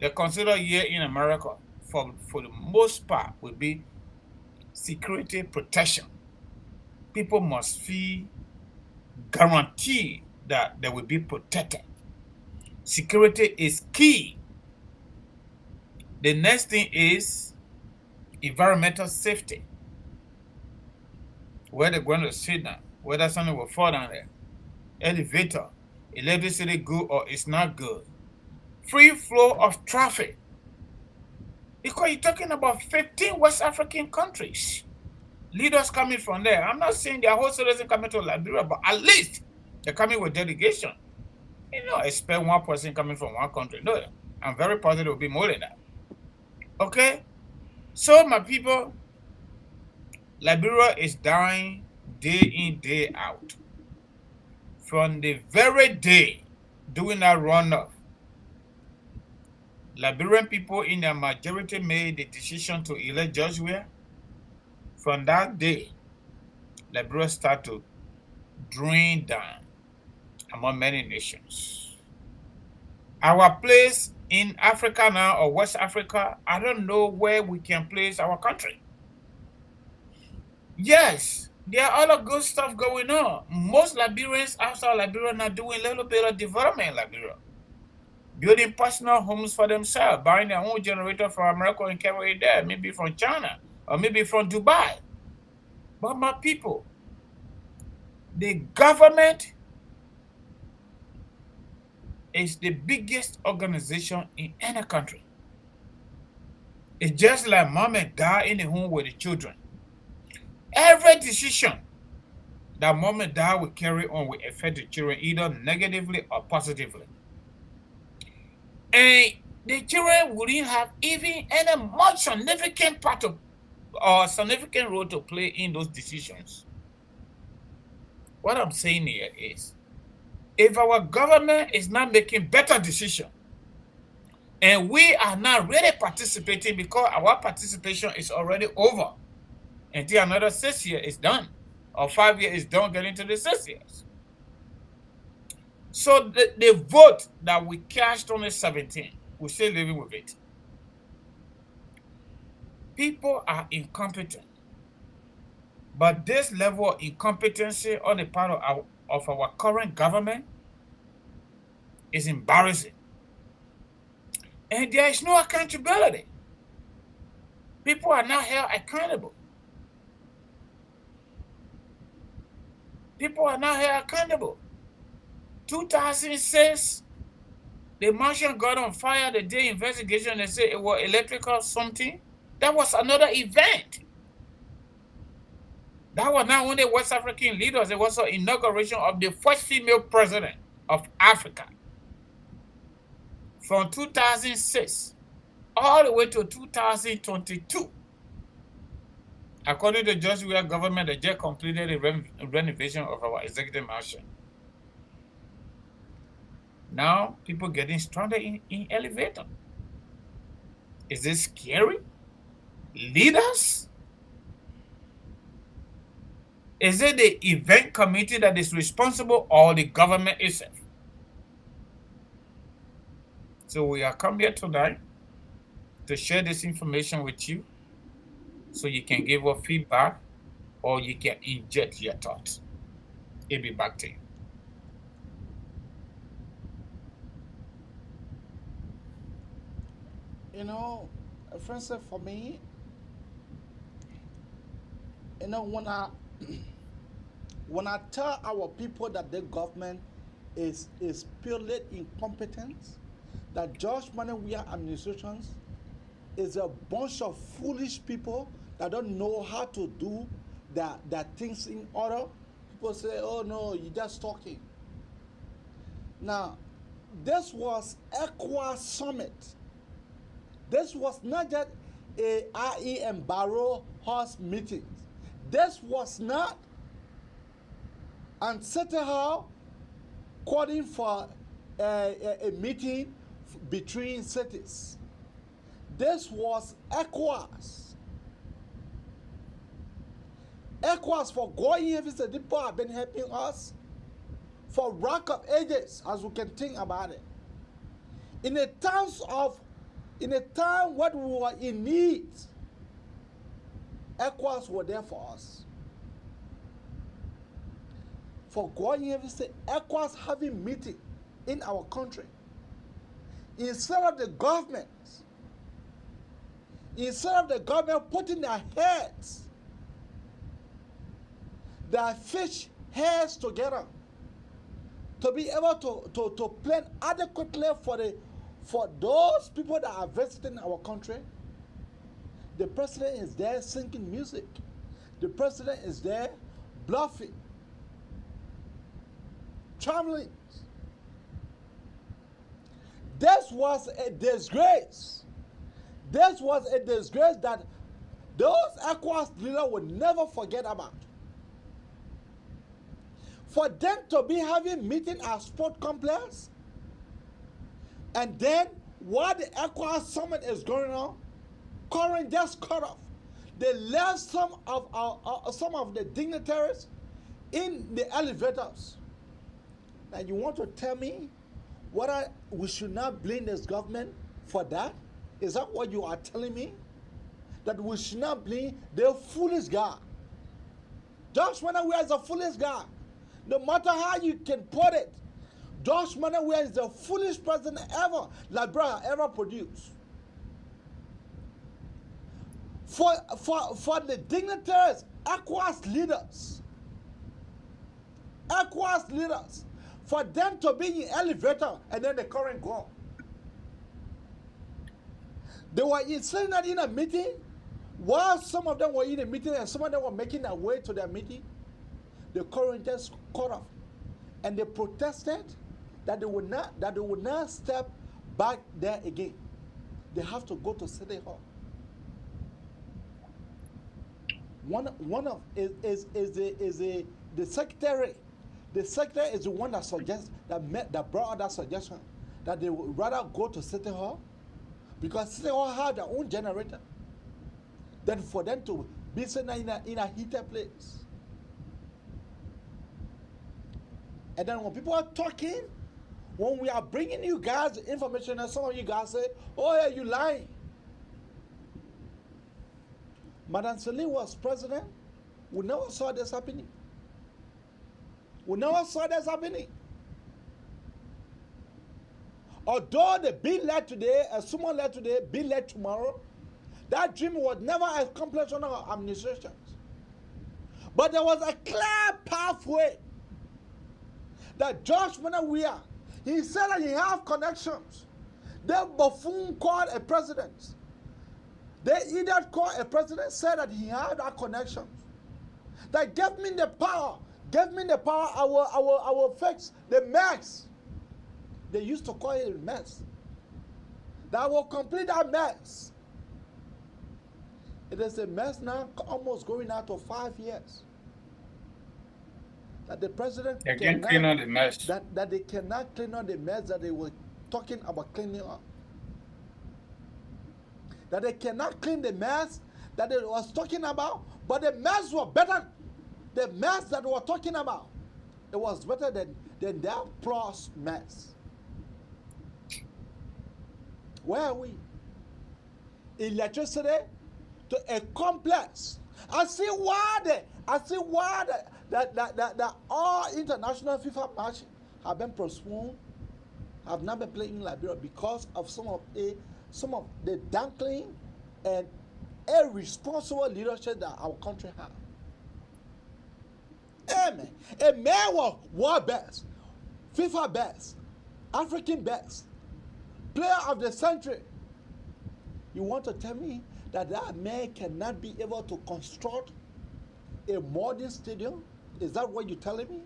Speaker 20: they consider here in America, for the most part, will be security protection. People must feel guaranteed that they will be protected. Security is key. The next thing is environmental safety. Where they're going to sit down, whether something will fall down there. Elevator, electricity good or it's not good. Free flow of traffic. Because you're talking about 15 West African countries. Leaders coming from there. I'm not saying their whole citizens coming to Liberia, but at least they're coming with delegation. You know, expect one person coming from one country. No, I'm very positive it will be more than that. Okay? So, my people, Liberia is dying day in, day out. From the very day doing that runoff, Liberian people in their majority made the decision to elect Joshua. From that day, Liberia started to drain down among many nations. Our place in Africa now, or West Africa, I don't know where we can place our country. Yes, there are other good stuff going on. Most Liberians outside Liberia are doing a little bit of development in Liberia. Building personal homes for themselves, buying their own generator from America and carry it there, maybe from China, or maybe from Dubai. But my people, the government is the biggest organization in any country. It's just like mom and dad in the home with the children. Every decision that mom and dad will carry on will affect the children either negatively or positively. And the children wouldn't have even any much significant part of or significant role to play in those decisions. What I'm saying here is, if our government is not making better decisions, and we are not really participating because our participation is already over until another 6 years is done, or 5 years is done, getting to the 6 years. So the vote that we cashed on the 17th, we're still living with it. People are incompetent. But this level of incompetency on the part of our current government is embarrassing. And there is no accountability. People are not held accountable. People are not held accountable. 2006, the mansion got on fire the day investigation, they said it was electrical something. That was another event. That was not only West African leaders, it was the inauguration of the first female president of Africa. From 2006 all the way to 2022. According to Just Where government, they just completed a renovation of our executive mansion. Now, people getting stranded in elevator. Is this scary? Leaders? Is it the event committee that is responsible or the government itself? So we are come here tonight to share this information with you so you can give us feedback or you can inject your thoughts. It'll be back to you.
Speaker 19: You know, Francis, for me, you know, when I tell our people that the government is purely incompetent, that George Manawia administrations is a bunch of foolish people that don't know how to do their things in order. People say, oh no, you're just talking. Now, this was ECOWAS summit. This was not just a IE and Barrow House meeting. This was not and City Hall calling for a meeting between cities. This was ECOWAS. ECOWAS for going here, the people have been helping us for rack of ages, as we can think about it. In a time when we were in need, ECOWAS were there for us. For going here, ECOWAS having meeting in our country. Instead of the government putting their heads, their fish heads together to be able to plan adequately for those people that are visiting our country, the president is there singing music. The president is there bluffing, traveling. This was a disgrace. This was a disgrace that those ECOWAS leaders would never forget about. For them to be having meeting at sport complex, and then while the ECOWAS summit is going on, current just cut off. They left some of the dignitaries in the elevators. Now you want to tell me we should not blame this government for that? Is that what you are telling me? That we should not blame the foolish guy? Josh Manawia is a foolish guy. No matter how you can put it, Josh Manawia is the foolish president ever Liberia ever produced. For the dignitaries, ECOWAS leaders, for them to be in elevator and then the current gone. They were sitting in a meeting while some of them were in a meeting and some of them were making their way to their meeting. The current just cut off, and they protested that they would not step back there again. They have to go to City Hall. The secretary. The secretary is the one that suggests that brought out that suggestion that they would rather go to City Hall because City Hall have their own generator than for them to be sitting in a heated place. And then when people are talking, when we are bringing you guys information, and some of you guys say, oh yeah, you lying. Madam Celine was president
Speaker 21: We never saw this happening. We never saw this happening. Although the bill led today, a someone led today, bill led tomorrow, that dream was never accomplished under our administrations. But there was a clear pathway that George Weah, he said that he have connections. The buffoon called a president. The idiot called a president, said that he had that connection. That gave me the power. I will fix the mess. They used to call it a mess. That will complete that mess. It is a mess now, almost going out to 5 years. That the president
Speaker 20: cannot clean up the mess.
Speaker 21: That they cannot clean up the mess that they were talking about cleaning up. That they cannot clean the mess that they was talking about, but the mess was better. The mess that they were talking about, it was better than their plus mess. Where are we? Electricity to a complex. I see why that all international FIFA matches have been postponed, have not been playing in Liberia because of some of the dunkling and irresponsible leadership that our country has. Amen. A man was world best, FIFA best, African best, player of the century. You want to tell me that man cannot be able to construct a modern stadium? Is that what you're telling me?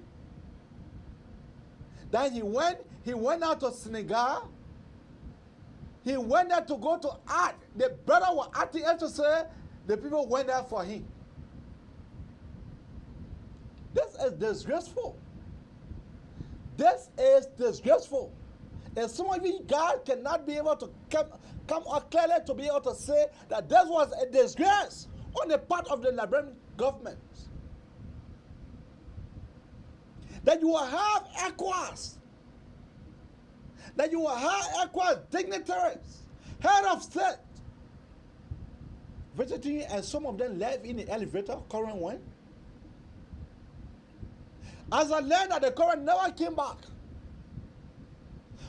Speaker 21: That he went out to Senegal. He went there to go to art. The brother was at the end to say the people went there for him. This is disgraceful. This is disgraceful. And some of you guys cannot be able to come out clearly to be able to say that this was a disgrace on the part of the Liberian government. That you will have ECOWAS. That you will have ECOWAS dignitaries, head of state, visiting, and some of them left in the elevator, current one. As I learned that the current never came back.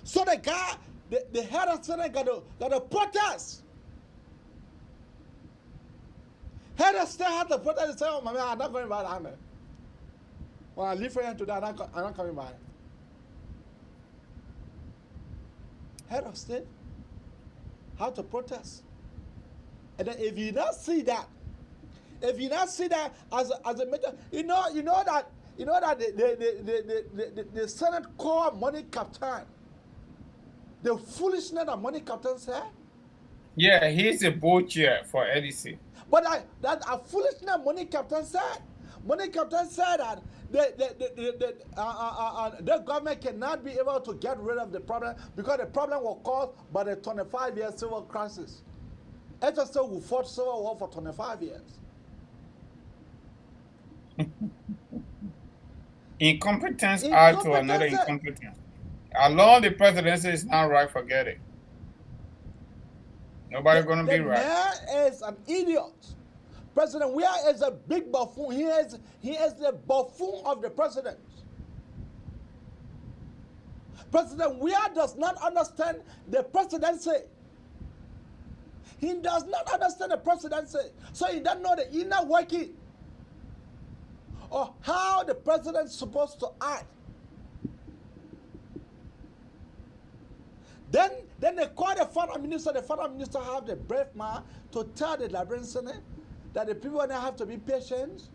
Speaker 21: So the guy, the head of state got a protest. Head of state had to protest and say, oh, man, I'm not going by that. When I leave for him today, I'm not coming by. Head of state had to protest. And then if you not see that as a matter, you know that the Senate called money captain. The foolishness that money captain said.
Speaker 20: Yeah, he's a board chair for EDC.
Speaker 21: But that a foolishness money captain said. Money captain said that the government cannot be able to get rid of the problem because the problem was caused by the 25-year civil crisis. HSO will fought civil war for 25 years.
Speaker 20: Incompetence add to another incompetence. Along the presidency is not right, forget it. Nobody's going to be right.
Speaker 21: The man is an idiot. President Weah is a big buffoon. He is the buffoon of the president. President Weah does not understand the presidency. He does not understand the presidency. So he doesn't know the inner working or how the president is supposed to act. Then they call the foreign minister. The foreign minister have the brave man to tell the Liberian Senate that the people now have to be patient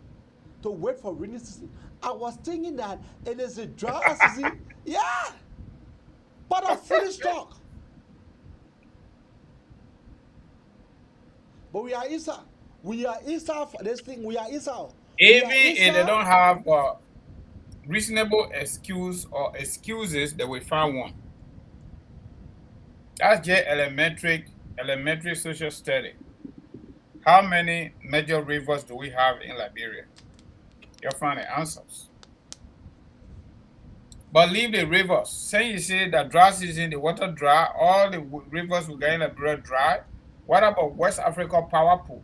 Speaker 21: to wait for rainy season. I was thinking that it is a dry season. Yeah. But of foolish talk. But we are Isa. We are Isa for this thing. We are Isa.
Speaker 20: Even if they don't have a reasonable excuse or excuses, they will find one. That's just elementary social study. How many major rivers do we have in Liberia? You'll find the answers. But leave the rivers. Say you say that dry season, the water dry, all the rivers we got in Liberia dry. What about West Africa power pool?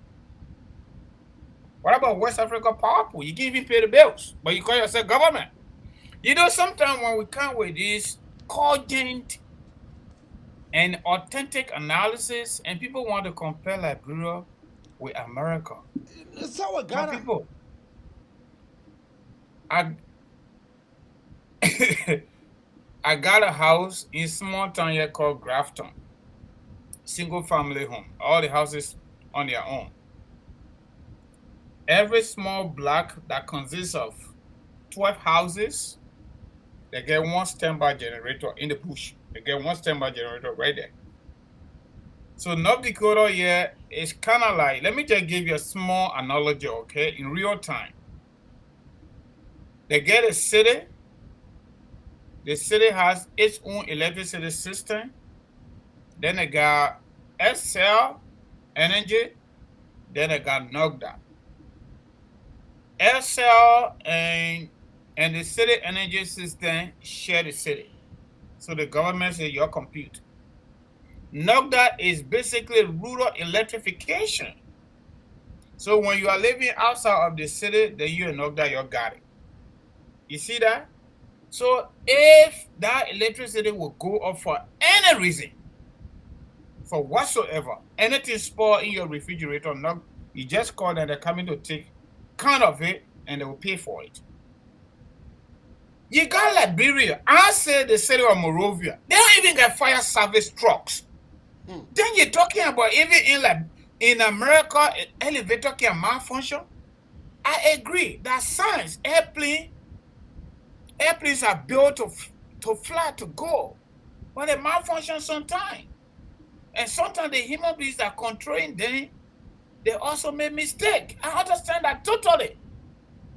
Speaker 20: What about West Africa power pool? You can't even pay the bills, but you call yourself government. You know, sometimes when we come with this cogent and authentic analysis, and people want to compare Liberia with America.
Speaker 21: So what Ghana?
Speaker 20: People, I I got a house in small town here called Grafton. Single family home. All the houses on their own. Every small block that consists of 12 houses, they get one standby generator in the bush. They get one standby generator right there. So North Dakota here is kind of like, let me just give you a small analogy, okay, in real time. They get a city. The city has its own electricity system. Then they got SL energy. Then they got NOGDA. SL and the city energy system share the city. So the government says your compute. NOGDA is basically rural electrification. So when you are living outside of the city, then you and NOGDA, you got it. You see that? So if that electricity will go up for any reason, for whatsoever, anything spoiled in your refrigerator, you just call them, they're coming to take count of it, and they will pay for it. You got Liberia. I said the city of Monrovia. They don't even get fire service trucks. Then you're talking about even in America, an elevator can malfunction. I agree that science, airplanes are built to fly, to go, but they malfunction sometimes. And sometimes the human beings that are controlling them, they also make mistakes. I understand that totally.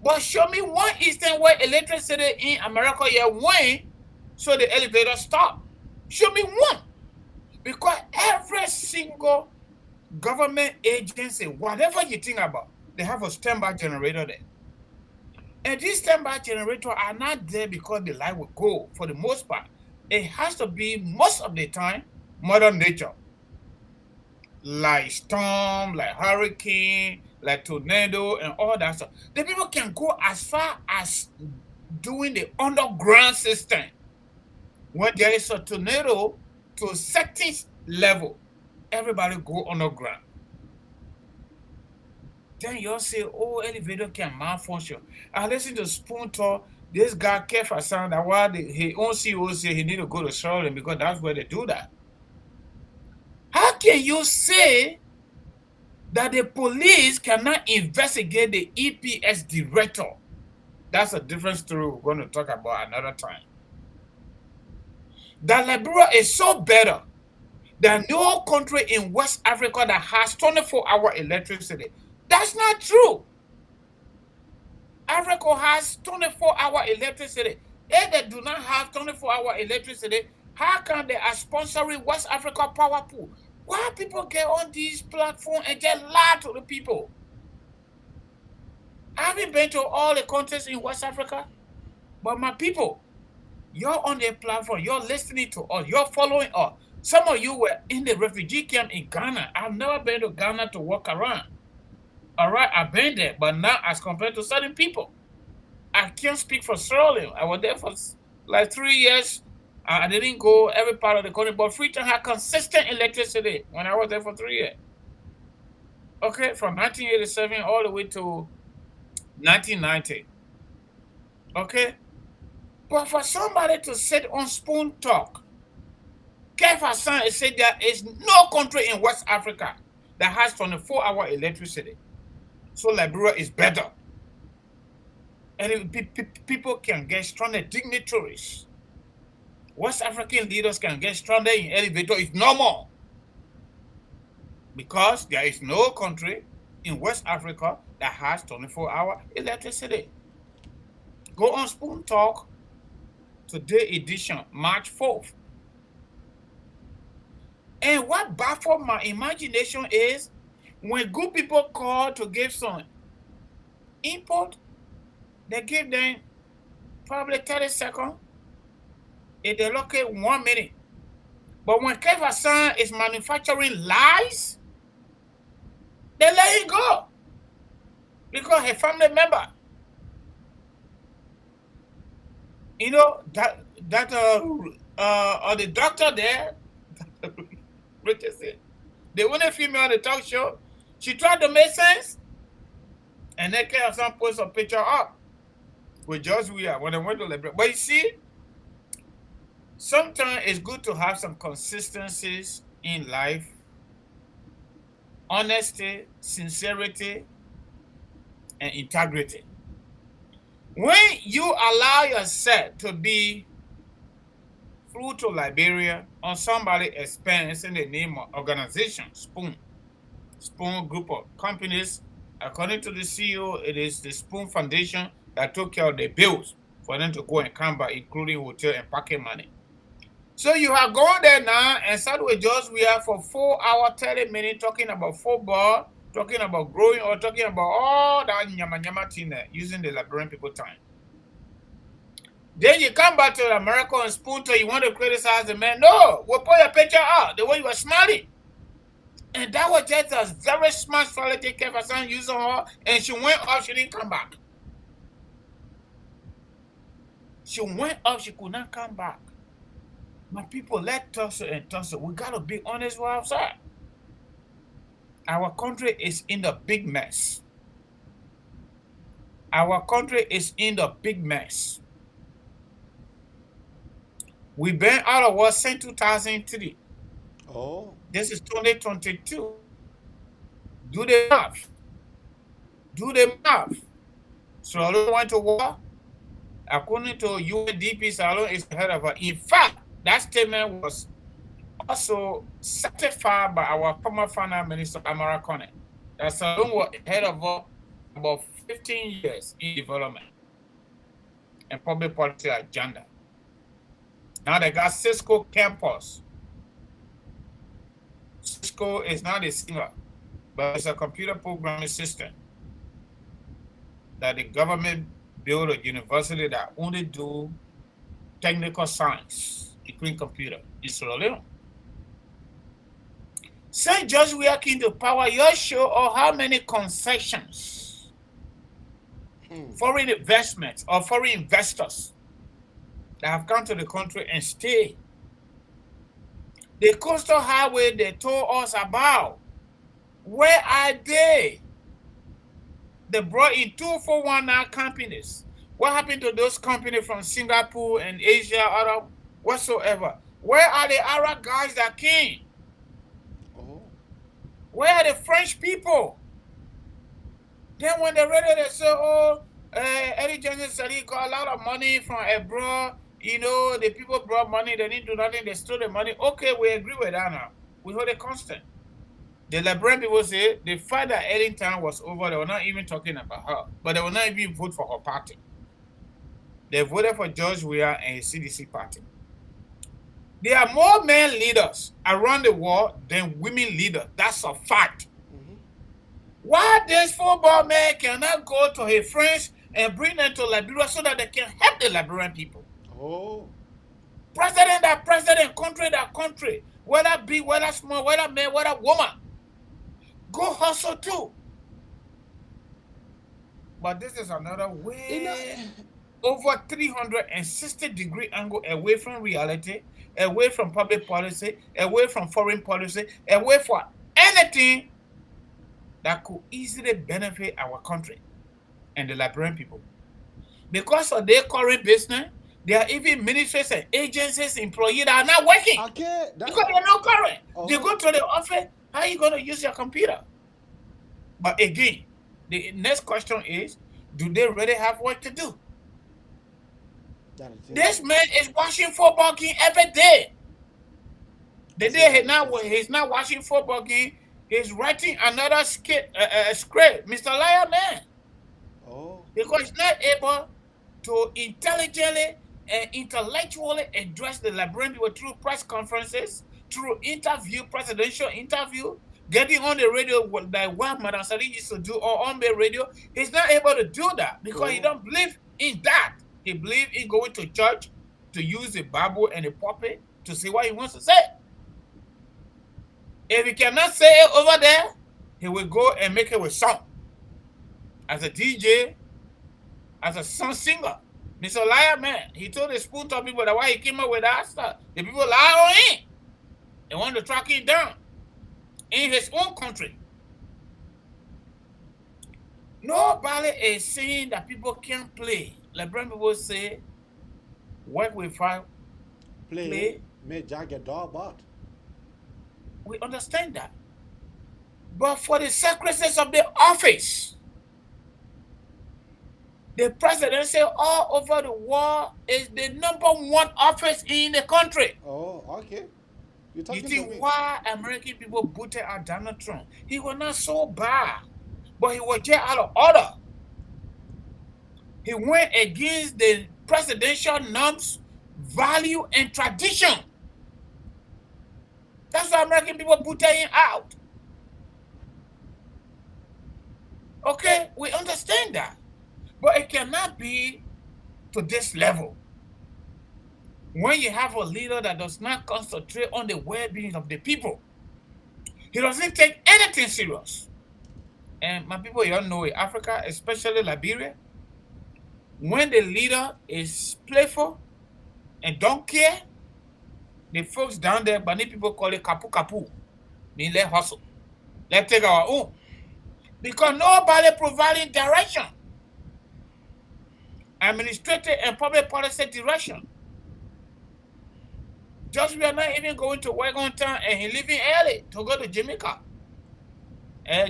Speaker 20: But show me one instance where electricity in America here went, so the elevator stopped. Show me one. Because every single government agency, whatever you think about, they have a standby generator there. And these standby generators are not there because the light will go, for the most part. It has to be, most of the time, Mother Nature. Like storm, like hurricane, like tornado, and all that stuff. The people can go as far as doing the underground system. When there is a tornado to a certain level, everybody go underground. Then you'll say, oh, elevator can malfunction. I listen to Spoon Talk. This guy care for sound that while he own CEO say he need to go to Charlotte because that's where they do that. How can you say that the police cannot investigate the EPS director? That's a different story we're going to talk about another time. That Liberia is so better than no country in West Africa that has 24-hour electricity. That's not true. Africa has 24-hour electricity. If they do not have 24-hour electricity, how come they are sponsoring West Africa power pool? Why people get on these platforms and get lied to the people? I haven't been to all the countries in West Africa, but my people, you're on their platform, you're listening to us, you're following us. Some of you were in the refugee camp in Ghana. I've never been to Ghana to walk around. All right, I've been there, but not as compared to certain people. I can't speak for Sierra Leone. I was there for like 3 years. I didn't go every part of the country, but Freetown had consistent electricity when I was there for 3 years. Okay, from 1987 all the way to 1990. Okay? But for somebody to sit on Spoon Talk, Kev Hassan said there is no country in West Africa that has 24-hour electricity. So Liberia is better. And people can get stranded, dignitaries. West African leaders can get stranded in elevator. It's normal. Because there is no country in West Africa that has 24-hour electricity. Go on Spoon Talk, today edition, March 4th. And what baffled my imagination is when good people call to give some input, they give them probably 30 seconds. If they look at 1 minute. But when Kev Hassan is manufacturing lies, they let it go. because a family member. You know that or the doctor there, Richard said, the only female on the talk show, she tried to make sense, and then came some post a picture up with George Weah when they went to Liberia. But you see, sometimes it's good to have some consistencies in life, honesty, sincerity, and integrity. When you allow yourself to be flew to Liberia on somebody's expense in the name of organization, Spoon group of companies, according to the CEO, it is the Spoon Foundation that took care of the bills for them to go and come back, including hotel and parking money. So you are going there now and start with just we are for 4 hours, 30 minutes talking about football, talking about growing, or talking about all that nyama thing there, using the Liberian people time. Then you come back to America and Spoon to you want to criticize the man. No, we'll put your picture out the way you were smiling. And that was just a very smart strategy for some using her, and she went off, she didn't come back. She went off, she could not come back. My people, let tussle and tussle. We gotta be honest with ourselves. Our country is in the big mess. Our country is in the big mess. We've been out of war since 2003.
Speaker 21: Oh.
Speaker 20: This is 2022. Do the math. Do the math. Salon went to war. According to UNDP, Salon is ahead of her. In fact, that statement was also certified by our former finance minister, Amara Kone. That Salon was ahead of her about 15 years in development and public policy agenda. Now they got Cisco campus. Cisco is not a singer, but it's a computer programming system that the government built a university that only do technical science, including computer, in Sierra Leone. St. George Weah came to power, your show or how many concessions foreign investments or foreign investors that have come to the country and stayed. The coastal highway they told us about, where are they? They brought in 2419 companies. What happened to those companies from Singapore and Asia, Arab, whatsoever? Where are the Arab guys that came? Where are the French people? Then when they're ready, they say, oh, Eddie Johnson said he got a lot of money from abroad. You know, the people brought money, they didn't do nothing, they stole the money. Okay, we agree with that now. We hold it constant. The Liberian people say the fact that Ellington was over, they were not even talking about her, but they will not even vote for her party. They voted for George Weah and his CDC party. There are more men leaders around the world than women leaders. That's a fact. Why this football man cannot go to his friends and bring them to Liberia so that they can help the Liberian people?
Speaker 21: Oh.
Speaker 20: President that president, country that country, whether big, whether small, whether man, whether woman, go hustle too. But this is another way over 360-degree angle away from reality, away from public policy, away from foreign policy, away from anything that could easily benefit our country and the Liberian people. Because of their current business, there are even ministries and agencies, employees that are not working.
Speaker 21: Okay,
Speaker 20: because they're not current. They go to the office, how are you going to use your computer? But again, the next question is, do they really have work to do? This man is watching football game every day. The day he's not watching football game, he's writing another script, Mr. Liar Man. Because he's not able to intelligently and intellectually address the Liberian people through press conferences, through interview, presidential interview, getting on the radio like what Madam Sadi used to do or on the radio. He's not able to do that because he don't believe in that. He believes in going to church to use the Bible and the pulpit to say what he wants to say. If he cannot say it over there, he will go and make it with song. as a DJ, as a song singer. Mr. Liar Man, he told the school top people that why he came up with that stuff. The people lie on him. They want to track him down in his own country. Nobody is saying that people can't play. Liberian people say, work with fire, play.
Speaker 21: May Jack get dog but.
Speaker 20: We understand that. But for the secretaries of the office, the presidency all over the world is the #1 office in the country.
Speaker 21: Oh, okay.
Speaker 20: You think why American people booted out Donald Trump? He was not so bad, but he was just out of order. He went against the presidential norms, value, and tradition. That's why American people booted him out. Okay, we understand that. But it cannot be to this level. When you have a leader that does not concentrate on the well-being of the people, he doesn't take anything serious. And my people, you all know it, Africa, especially Liberia, when the leader is playful and don't care, the folks down there, Bani people call it kapu kapu, mean let's hustle. Let's take our own. Because nobody providing direction, administrative and public policy direction. Just we are not even going to work on time and he leaving early to go to Jamaica.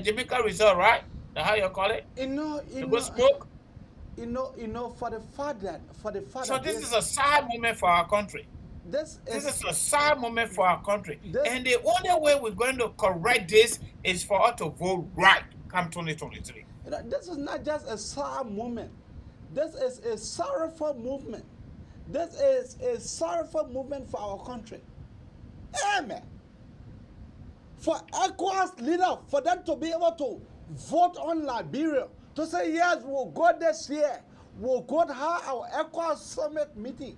Speaker 20: Jamaica resort, right? That's how you call it?
Speaker 21: You know,
Speaker 20: smoke?
Speaker 21: You know, for the fact that
Speaker 20: So this is a sad moment for our country. This is a sad moment for our country. And the only way we're going to correct this is for us to vote right come 2023.
Speaker 21: This is not just a sad moment. This is a sorrowful movement. This is a sorrowful movement for our country. Amen. For ECOWAS leaders, for them to be able to vote on Liberia, to say, yes, we'll go this year, we'll go to have our ECOWAS summit meeting.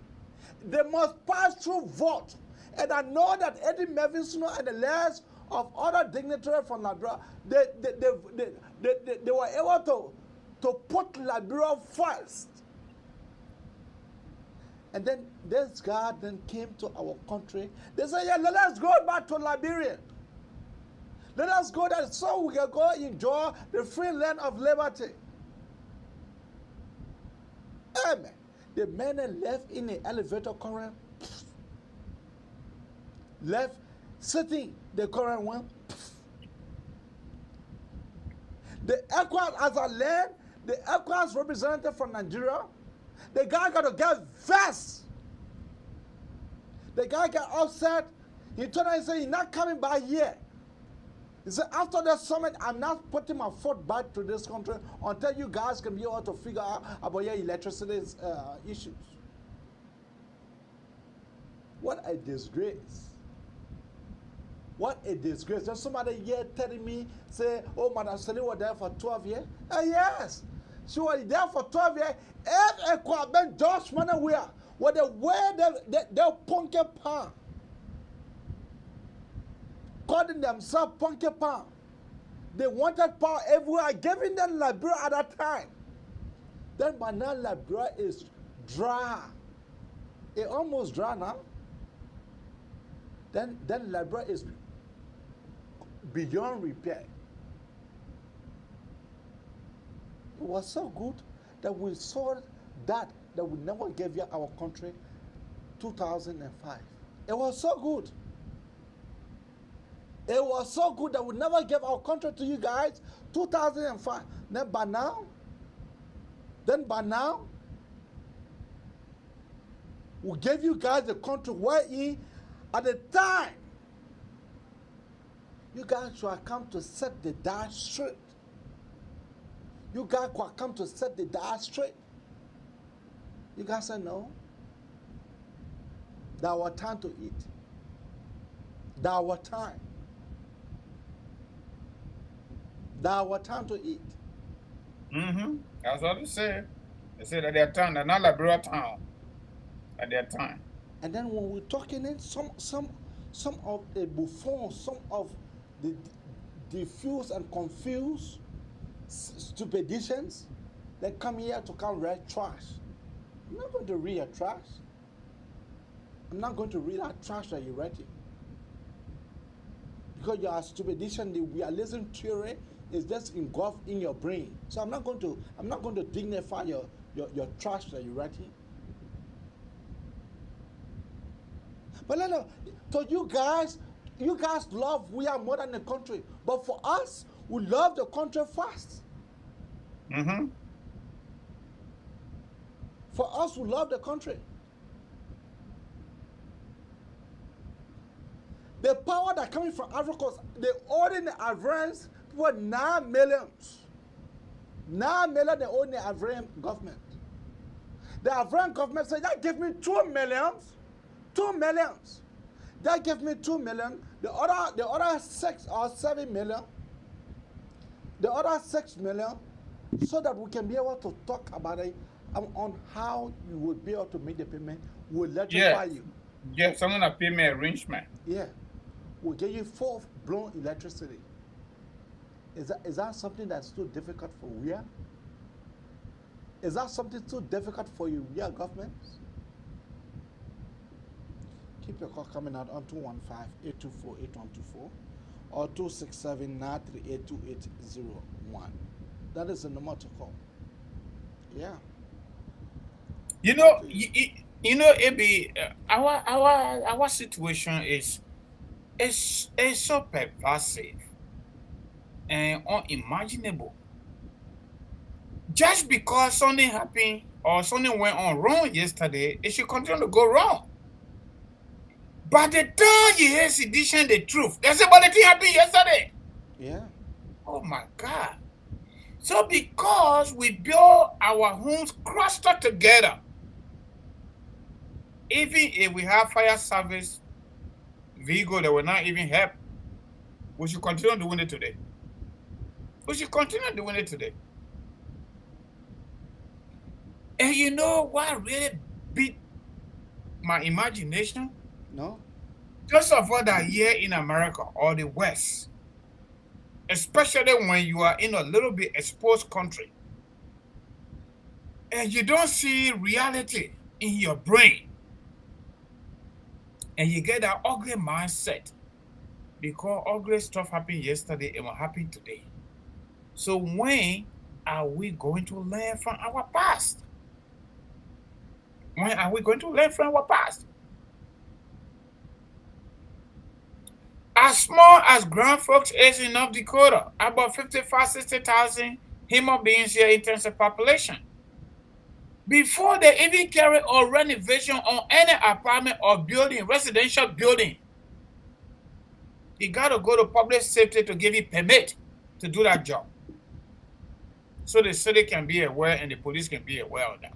Speaker 21: They must pass through vote. And I know that Eddie Mervyn Snow and the rest of other dignitaries from Liberia, they were able to put Liberia first. And then this guy then came to our country. They said, yeah, let us go back to Liberia. Let us go there so we can go enjoy the free land of liberty. Amen. The men left in the elevator current, left sitting, the current went. The ECOWAS as a land, the ECOWAS representative from Nigeria, the guy got to get vexed. The guy got upset. He turned around and said, he's not coming back here. He said, after the summit, I'm not putting my foot back to this country until you guys can be able to figure out about your electricity issues. What a disgrace. What a disgrace. There's somebody here telling me, say, oh, Madam Celine was there for 12 years. Yes, she was there for 12 years. If a quaben Josh Manawea, what the way they punky pan, calling themselves punky pan. They wanted power everywhere, giving them Liberia at that time. Then by now Liberia is dry. It almost dry now. Then Liberia is beyond repair. It was so good that we saw that we never gave you our country 2005. It was so good. It was so good that we never gave our country to you guys 2005. Then by now, we gave you guys the country wherein at the time you guys should have come to set the dial straight. You guys could have come to set the dial straight. You guys said no. That was time to eat. That was time. That was time to eat.
Speaker 20: That's what they said. They said at their time, they're not Liberia town. At their time.
Speaker 21: And then when we're talking in some of the buffoons, some of the diffused and confused, stupidicians that come here to come read trash. I'm not going to read your trash. I'm not going to read that trash that you're writing. Because your stupidation, the realism theory is just engulfed in your brain. So I'm not going to dignify your trash that you're writing. But so you guys love we are more than the country. But for us, we love the country first.
Speaker 20: Mm-hmm.
Speaker 21: For us, we love the country. The power that coming from Africa, they own the Ivorians for 9 million. 9 million they own the Ivorian government. The Ivorian government said, that give me 2 millions. 2 millions. That give me 2 million. The other 6 or 7 million. The other 6 million, so that we can be able to talk about it on how you will be able to make the payment. We'll electrify you.
Speaker 20: Yeah, someone a payment arrangement.
Speaker 21: Yeah. We'll give you full-blown electricity. Is that something that's too difficult for we? Is that something too difficult for you, we governments? Keep your call coming out on 215-824-8124 or 267-938-2801. That is the number to call. Yeah.
Speaker 20: You know, Ebi, our situation is so pervasive and unimaginable. Just because something happened or something went on wrong yesterday, it should continue to go wrong. But the time you hear sedition, the truth, there's about the thing happened yesterday.
Speaker 21: Yeah.
Speaker 20: Oh my God. So because we build our homes clustered together, even if we have fire service vehicle that will not even help, we should continue doing it today. We should continue doing it today. And you know what really beat my imagination?
Speaker 21: No.
Speaker 20: Just of all that here in America or the West, especially when you are in a little bit exposed country, and you don't see reality in your brain, and you get that ugly mindset because ugly stuff happened yesterday and will happen today. So when are we going to learn from our past? When are we going to learn from our past? As small as Grand Forks is in North Dakota, about 60,000 human beings here in terms of population. Before they even carry a renovation on any apartment or building, residential building, you got to go to public safety to give you permit to do that job. So the city can be aware and the police can be aware of that.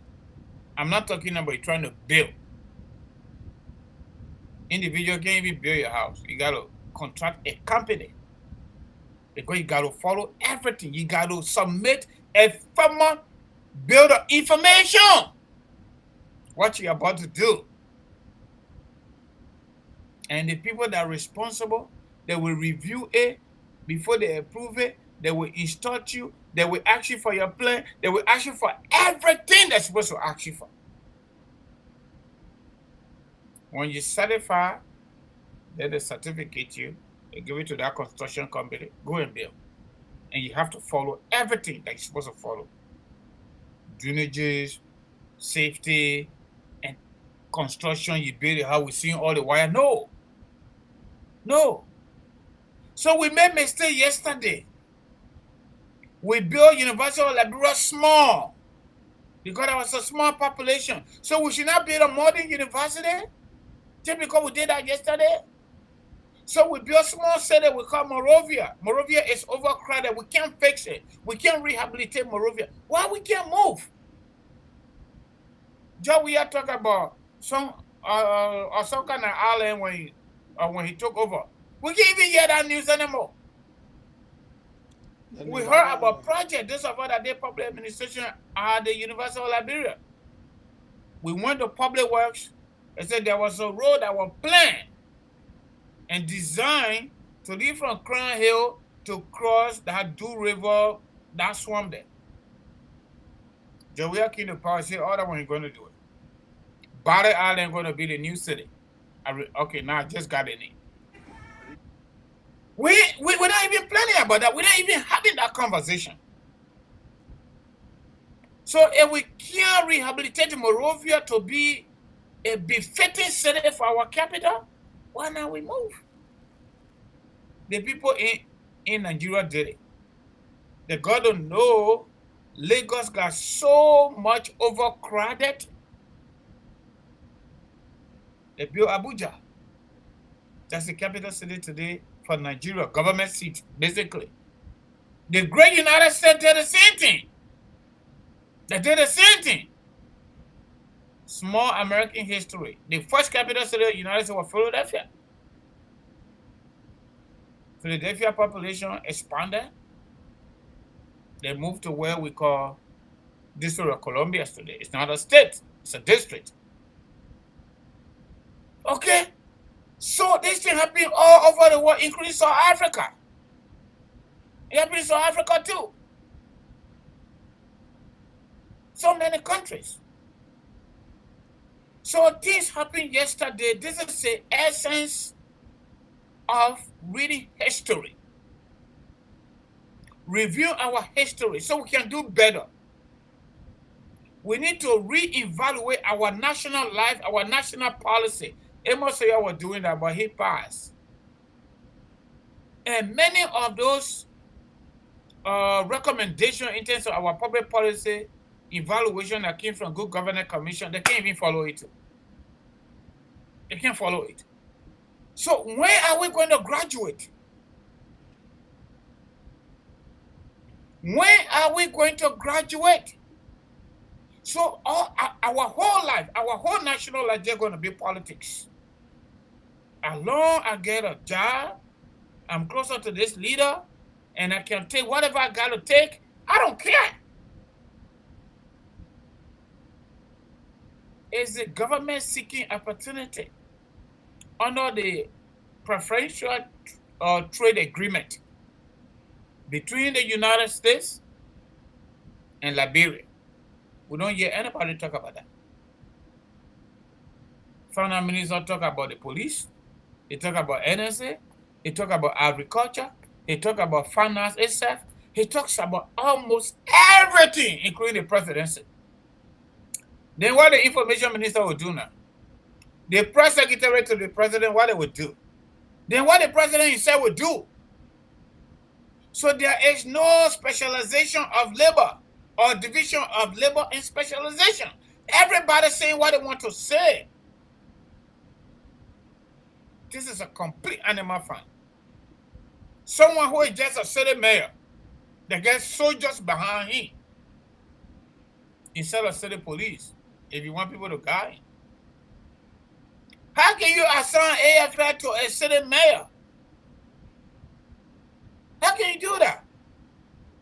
Speaker 20: I'm not talking about you trying to build. Individual can't even build your house. You got to contract a company because you got to follow everything. You got to submit a formal builder information. What you're about to do. And the people that are responsible, they will review it before they approve it. They will instruct you. They will ask you for your plan. They will ask you for everything they're supposed to ask you for. When you certify, then they certificate you, they give it to that construction company, go and build. And you have to follow everything that you're supposed to follow. Drainages, safety, and construction, you build it how we see all the wire. No. No. So we made mistake yesterday. We built University of Liberia small because there was a small population. So we should not build a modern university just because we did that yesterday. So we built small city we call Monrovia. Monrovia is overcrowded. We can't fix it. We can't rehabilitate Monrovia. Why we can't move? Joe, we are talking about some kind of island when he took over. We can't even hear that news anymore. We heard about project. This about that day public administration at the University of Liberia. We went to public works and said there was a road that was planned and designed to leave from Crown Hill to cross that Do River that swamp there. Joey came to power, say, oh, that one ain't going to do it. Barry Island going to be the new city. Okay, now I just got in it. We're not even planning about that. We're not even having that conversation. So if we can't rehabilitate Monrovia to be a befitting city for our capital, why not we move? The people in Nigeria did it. They got to know Lagos got so much overcrowded. They built Abuja. That's the capital city today for Nigeria, government seat, basically. The great United States did the same thing. They did the same thing. Small American history. The first capital city of the United States was Philadelphia. Philadelphia population expanded. They moved to where we call District of Columbia today. It's not a state, it's a district. Okay? So this thing happening all over the world, including South Africa. It happened in South Africa too. So many countries. So this happened yesterday. This is the essence of reading history. Review our history so we can do better. We need to reevaluate our national life, our national policy. Amos Oya was doing that, but he passed. And many of those recommendations in terms of our public policy evaluation that came from Good Governance Commission, they can't even follow it. They can't follow it. So when are we going to graduate? When are we going to graduate? So our whole life, our whole national life, they're going to be politics. As long as I get a job, I'm closer to this leader, and I can take whatever I got to take, I don't care. It's the government seeking opportunity under the preferential trade agreement between the United States and Liberia. We don't hear anybody talk about that. Finance Minister talk about the police. He talk about NSA. He talk about agriculture. He talk about finance itself. He talks about almost everything, including the presidency. Then what the information minister will do now? The press secretary to the president, what they would do. Then what the president himself would do. So there is no specialization of labor or division of labor and specialization. Everybody saying what they want to say. This is a complete animal farm. Someone who is just a city mayor, they get soldiers behind him instead of city police if you want people to guide. How can you assign AFL to a city mayor? How can you do that?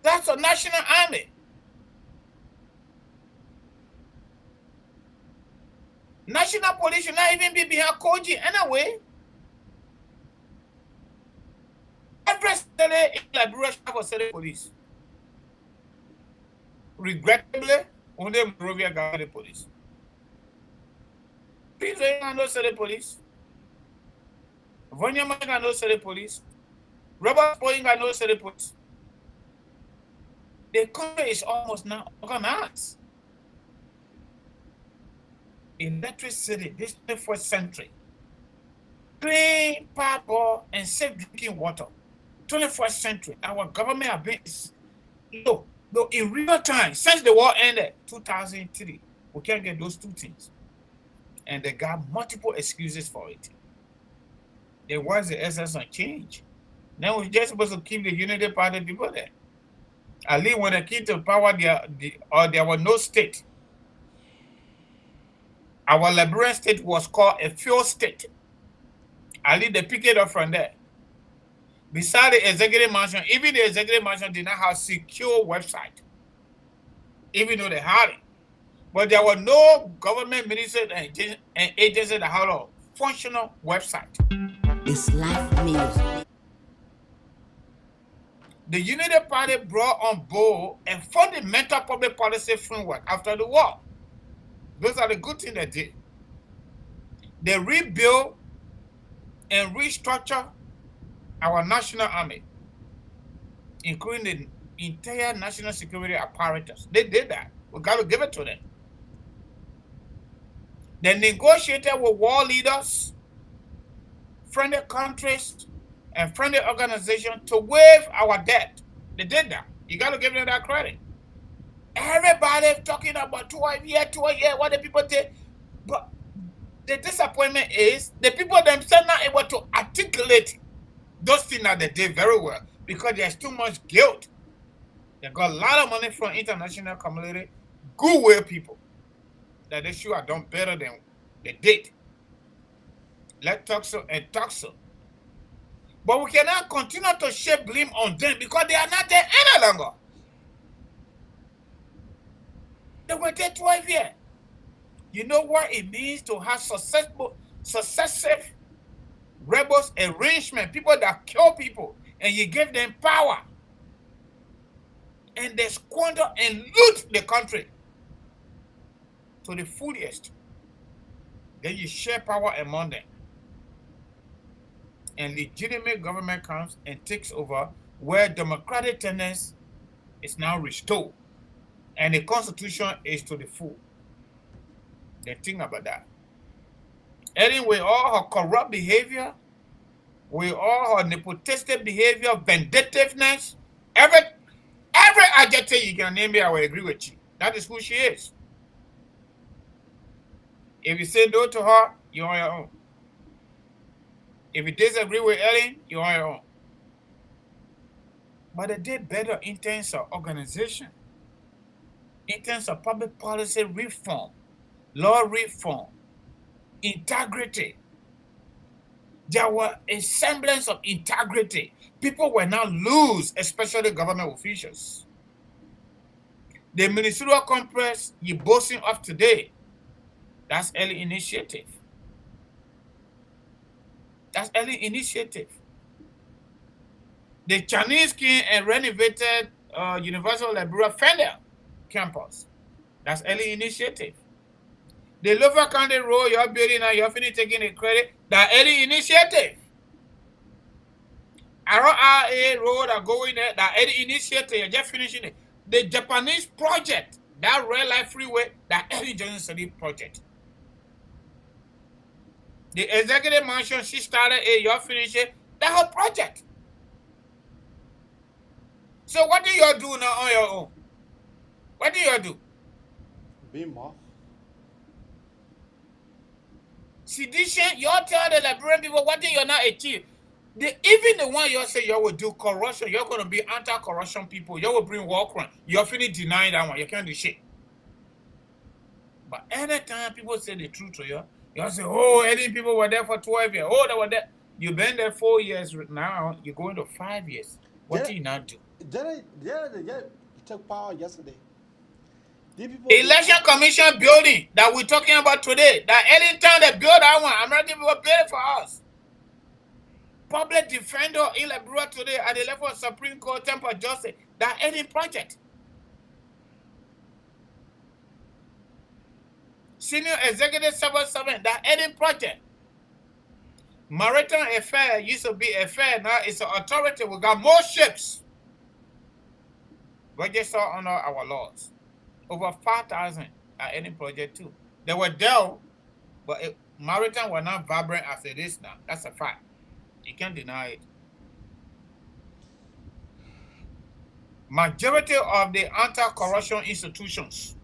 Speaker 20: That's a national army. National police should not even be behind Koji anyway. Every city in Liberia have a city police. Regrettably, only Monrovia got the police. Please ain't no city police. Vanya got no city police. Robert Boeing got no city police. The country is almost not organized. Electricity, this 21st century. Clean power and safe drinking water. 21st century. Our government have been low in real time since the war ended 2003. We can't get those two things. And they got multiple excuses for it. There was the essence of change. Now we're just supposed to keep the unity party people there. At least when they came to power, there was no state. Our Liberian state was called a failed state. At least they picked it up from there. Besides the executive mansion, even the executive mansion did not have secure website, even though they had it. But there were no government ministers and agencies that had a functional website.
Speaker 1: It's life music.
Speaker 20: The Unity Party brought on board a fundamental public policy framework after the war. Those are the good things they did. They rebuilt and restructured our national army, including the entire national security apparatus. They did that. We got to give it to them. They negotiated with war leaders, friendly countries, and friendly organizations to waive our debt. They did that. You got to give them that credit. Everybody talking about 12 years, what the people did. But the disappointment is the people themselves not able to articulate those things that they did very well because there's too much guilt. They got a lot of money from international community, goodwill people, that they should have done better than they did. Let's talk so and talk so. But we cannot continue to share blame on them because they are not there any longer. They were there 12 years. You know what it means to have successive rebels arrangement, people that kill people, and you give them power. And they squander and loot the country to the fullest. Then you share power among them. And legitimate government comes and takes over where democratic tendency is now restored. And the constitution is to the full. They think about that. Anyway, all her corrupt behavior, with all her nepotistic behavior, vindictiveness, every adjective you can name me, I will agree with you. That is who she is. If you say no to her, you're on your own. If you disagree with Ellen, you're on your own. But they did better in terms of organization, in terms of public policy reform, law reform, integrity. There was a semblance of integrity. People were not loose, especially government officials. The ministerial conference you're boasting of today, that's early initiative. That's early initiative. The Chinese king and renovated University of Liberia Fender campus. That's early initiative. The Lower County Road you're building now, you're finished taking the credit, that early initiative. RRA Road are going there, that early initiative, you're just finishing it. The Japanese project, that Red Light Freeway, that early Johnson City project. The executive mansion she started, you're finishing that whole project. So what do you do now on your own? What do you do?
Speaker 21: Be more.
Speaker 20: Sedition, you all tell the Liberian people what do you not achieve. Even the one you say you will do corruption, you're going to be anti-corruption people. You will bring war crime. You're finna deny that one. You can't do shit. But anytime people say the truth to you, you say, oh, any people were there for 12 years. Oh, they were there. You've been there 4 years now. You're going to 5 years. What do you not do?
Speaker 21: They took power yesterday.
Speaker 20: Election Commission building that we're talking about today, that anytime they build that one, American people build it for us. Public defender in Liberia today at the level of Supreme Court, Temple Justice, that any project. Senior Executive Civil Servant, that any project. Maritime Affair used to be affair, now it's an authority. We got more ships registered under our laws. Over 5,000 at any project too. They were there, but maritime were not vibrant as it is now. That's a fact. You can't deny it. Majority of the anti-corruption institutions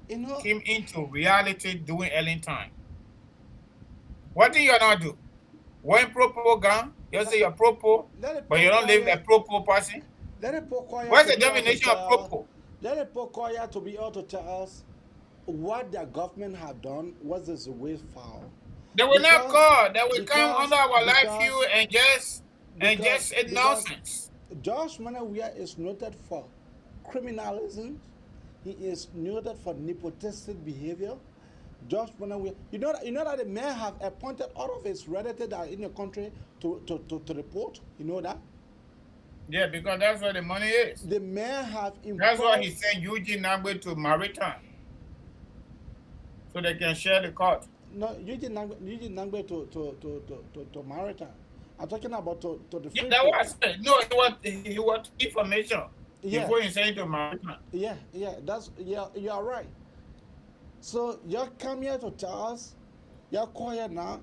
Speaker 20: came into reality during early time. What do you not do? When propaganda, you say you're propo, but you don't live a propo person. What's the definition of propo?
Speaker 21: Let it Pokoya to be able to tell us what their government have done, what is the way forward.
Speaker 20: They will not call. They will come under our life view and just nonsense.
Speaker 21: Josh Manawia is noted for criminalism. He is noted for nepotistic behavior. Just when you know that the mayor have appointed all of his relatives that are in the country to report. You know that.
Speaker 20: Yeah, because that's where the money is.
Speaker 21: The mayor have imposed.
Speaker 20: That's why he sent Eugene Nagbe to Maritime, so they can share the cost.
Speaker 21: No, Eugene Nagbe to Maritime. I'm talking about to the.
Speaker 20: Yeah, that was no. He want information before he sent to Maritime.
Speaker 21: Yeah, you are right. So you come here to tell us, you're quiet now.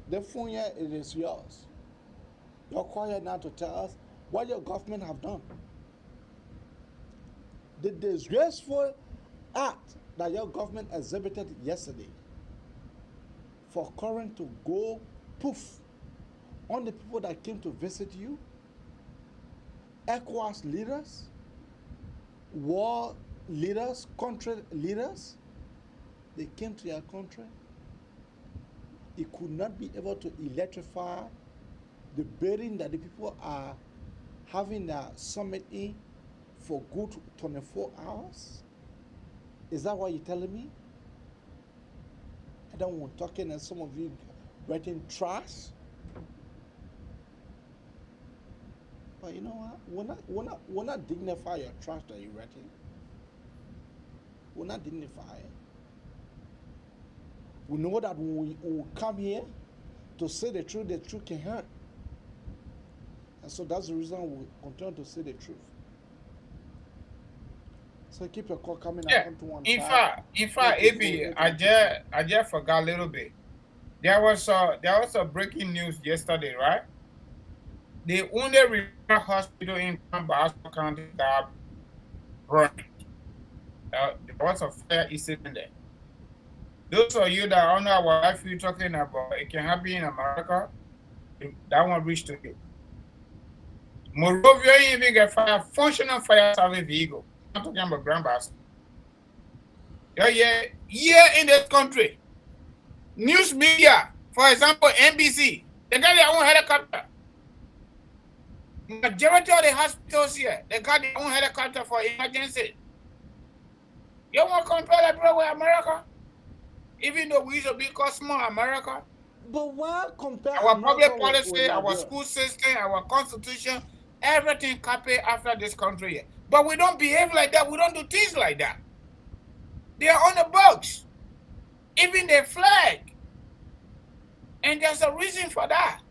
Speaker 21: The phone here it is yours. You're quiet now to tell us what your government have done. The disgraceful act that your government exhibited yesterday for current to go poof on the people that came to visit you, ECOWAS leaders, war leaders, country leaders, they came to your country. It could not be able to electrify the building that the people are having their summit in for good 24 hours? Is that what you're telling me? I don't want talking and some of you writing trash. But you know what? We're not dignify your trash that you're writing. We're not dignify it. We know that when we come here to say the truth can hurt. And so that's the reason we continue to say the truth. So keep your call coming.
Speaker 20: Yeah. In fact, AB, I just forgot a little bit. There was a breaking news yesterday, right? The only referral hospital in Congo County got burned. There was a fire incident there. Those of you that don't know what you're talking about, it can happen in America. That one reached to you. Moreover, you even get functional fire service vehicle. I'm talking about Grand Bas. Yeah, in this country. News media, for example, NBC, they got their own helicopter. Majority of the hospitals here, they got their own helicopter for emergency. You want to compare that with America? Even though we should be called small America.
Speaker 21: But why compare
Speaker 20: our public policy,
Speaker 21: with
Speaker 20: our school system, our constitution, everything copied after this country here. But we don't behave like that. We don't do things like that. They are on the books. Even the flag. And there's a reason for that.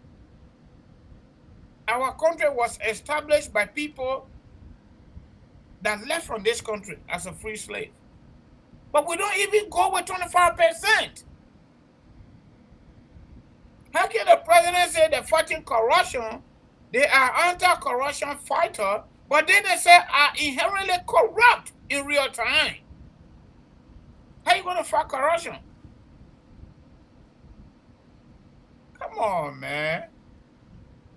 Speaker 20: Our country was established by people that left from this country as a free slave. But we don't even go with 25%. How can the president say they're fighting corruption? They are anti-corruption fighter, but then they say are inherently corrupt in real time. How are you going to fight corruption? Come on, man.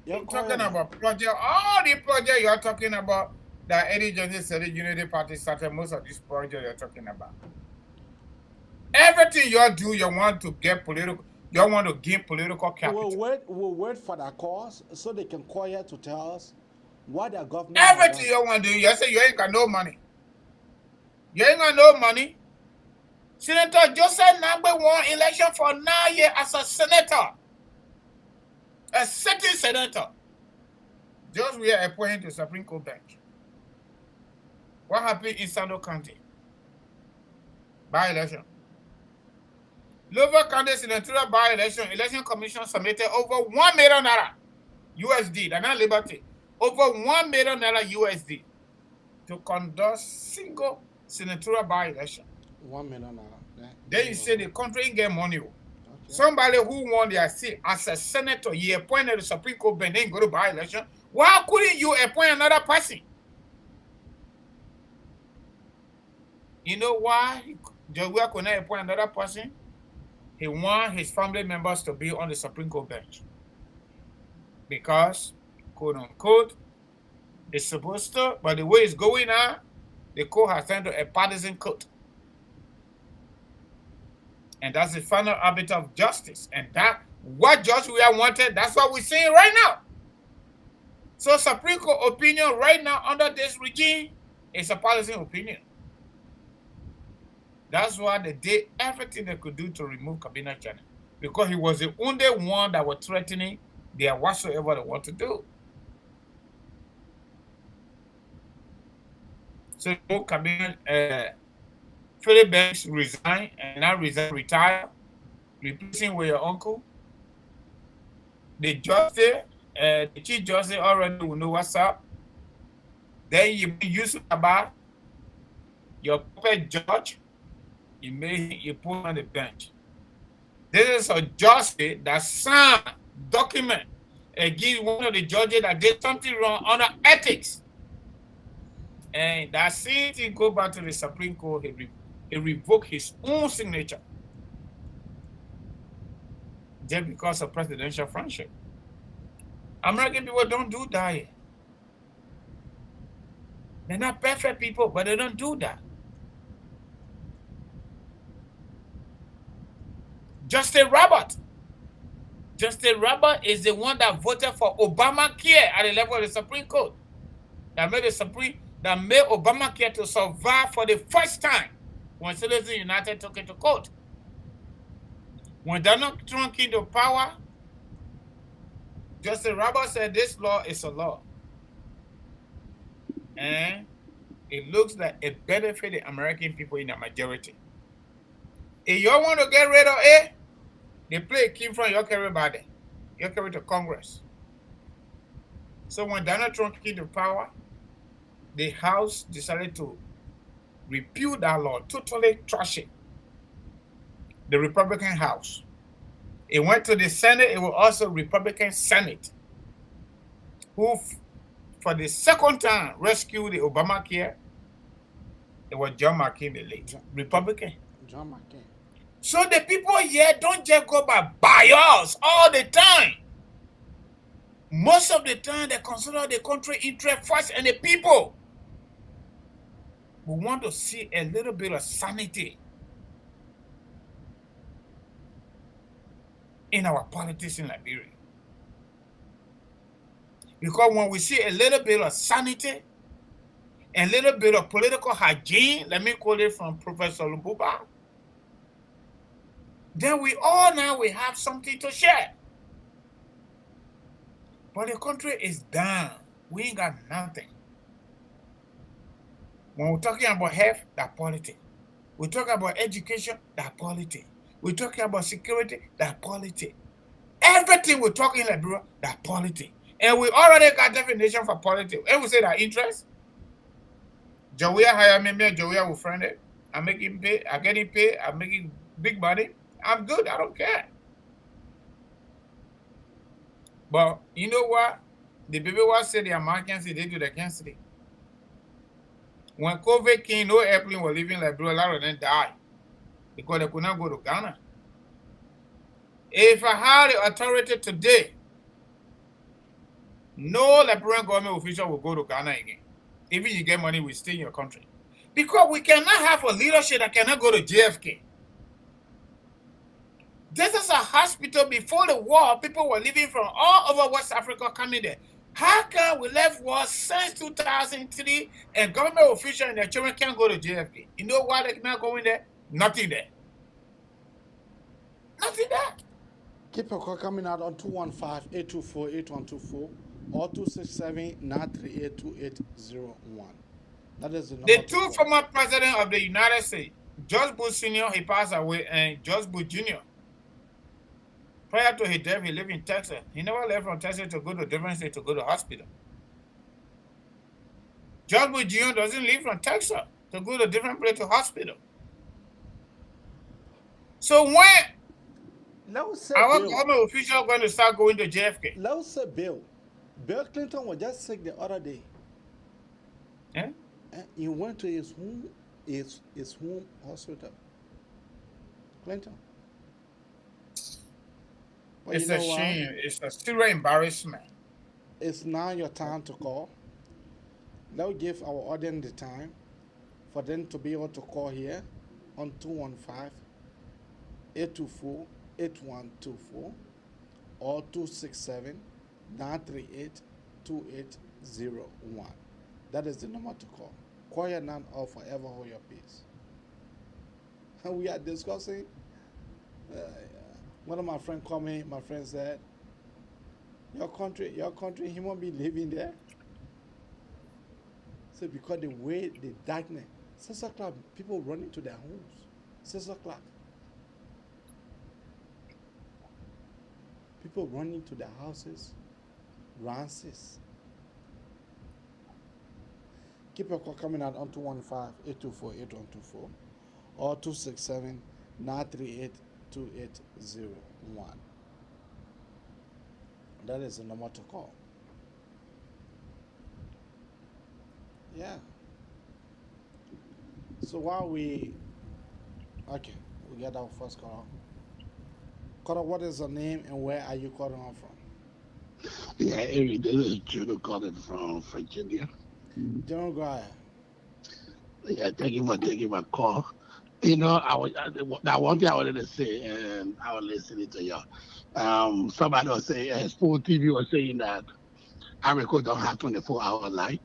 Speaker 20: You're talking about project. All the project you're talking about that Eddie Johnson said the Unity Party started, most of these projects you're talking about. Everything you do, you want to get political. You want to gain political capital.
Speaker 21: We'll wait for that cause so they can call here to tell us what their government.
Speaker 20: Everything you want to do, you say you ain't got no money. You ain't got no money. Senator Joseph Nagbe won election for 9 years as a senator. A sitting senator. Just we are appointed to the Supreme Court bench. What happened in Sando County? By-election. Lower County Senatorial by-election, Election Commission submitted over $1 million USD, that's not Liberty, over $1 million USD to conduct single senatorial by-election.
Speaker 21: $1 million.
Speaker 20: Then you say the country ain't get money. Okay. Somebody who won their seat as a senator, he appointed the Supreme Court bench, then go to by-election. Why couldn't you appoint another person? You know why Joe could not appoint another person? He want his family members to be on the Supreme Court bench. Because, quote unquote, it's supposed to, but the way it's going on, the court has turned to a partisan court. And that's the final arbiter of justice. And that, what Judge we have wanted, that's what we're seeing right now. So Supreme Court opinion right now under this regime is a partisan opinion. That's why they did everything they could do to remove Kabila Channel, because he was the only one that was threatening their whatsoever they want to do. So Kabila, Philip Banks resigned and now retire, replacing with your uncle. The justice, the chief justice already will know what's up. Then you use about your puppet judge, you put on the bench. This is a justice that signed document against one of the judges that did something wrong under ethics. And that same thing go back to the Supreme Court, he revoked his own signature just because of presidential friendship. American people don't do that yet. They're not perfect people, but they don't do that. Justice Robert is the one that voted for Obamacare at the level of the Supreme Court. That made Obamacare to survive for the first time when Citizens United took it to court. When Donald Trump came to power, Justice Robert said this law is a law. And it looks like it benefits the American people in the majority. If you want to get rid of it, they play a key from your carry body. You carry to Congress. So when Donald Trump came to power, the House decided to repeal that law, totally trash it. The Republican House. It went to the Senate, it was also Republican Senate, who for the second time rescued the Obamacare. It was John McCain, the late Republican.
Speaker 19: John McCain.
Speaker 20: So the people here don't just go by bias all the time. Most of the time, they consider the country interest first and the people. We want to see a little bit of sanity in our politics in Liberia. Because when we see a little bit of sanity, a little bit of political hygiene, let me call it from Professor Lumbuba, then we all now we have something to share. But the country is down. We ain't got nothing. When we're talking about health, that's politics. We're talking about education, that's politics. We're talking about security, that's politics. Everything we're talking in Liberia, that's politics. And we already got definition for politics. And we say that interest. Joey hire me, Joey will friend it. I'm making pay, I'm getting paid, I'm making big money. I'm good, I don't care. But you know what? The people what say the Americans they do the cancer. When COVID came, no airplane was leaving Liberia, a lot of them died because they could not go to Ghana. If I had the authority today, no Liberian government official will go to Ghana again. Even you get money, we stay in your country. Because we cannot have a leadership that cannot go to JFK. This is a hospital. Before the war, people were living from all over West Africa coming there. How come we left war since 2003 and government officials and their children can't go to JFK? You know why they're not going there? Nothing there. Nothing there.
Speaker 19: Keep a call coming out on 215-824-8124 or 267-938-2801. That is the number.
Speaker 20: The two former presidents of the United States, George Bush Sr., he passed away, and George Bush Jr., prior to his death, he lived in Texas. He never left from Texas to go to different states to go to hospital. George Bush Jr. doesn't leave from Texas to go to different place to hospital. So when our government officials are going to start going to JFK?
Speaker 19: Let's say Bill Clinton was just sick the other day.
Speaker 20: Yeah?
Speaker 19: And he went to his home hospital. Clinton. But
Speaker 20: It's a shame. It's a serious embarrassment.
Speaker 19: It's now your time to call. Let's give our audience the time for them to be able to call here on 215-824-8124 or 267-938-2801. That is the number to call. Call your now or forever hold your peace.
Speaker 21: we are discussing. One of my friends called me. My friend said, your country, he won't be living there. So because the way the darkness, 6 o'clock, people running to their homes. 6 o'clock. People running to their houses. Rances. Keep your call coming out on 215-824-8124 or 267-938-2801. That is the number to call. Yeah. So while we get our first call. Caller, what is your name and where are you calling on from?
Speaker 1: Yeah, Amy, this is Judah calling from Virginia.
Speaker 21: General, go ahead.
Speaker 1: Yeah, thank you for taking my call. You know, that one thing I wanted to say, and I was listening to you. Somebody was saying, Spoon TV was saying that America don't have 24-hour light.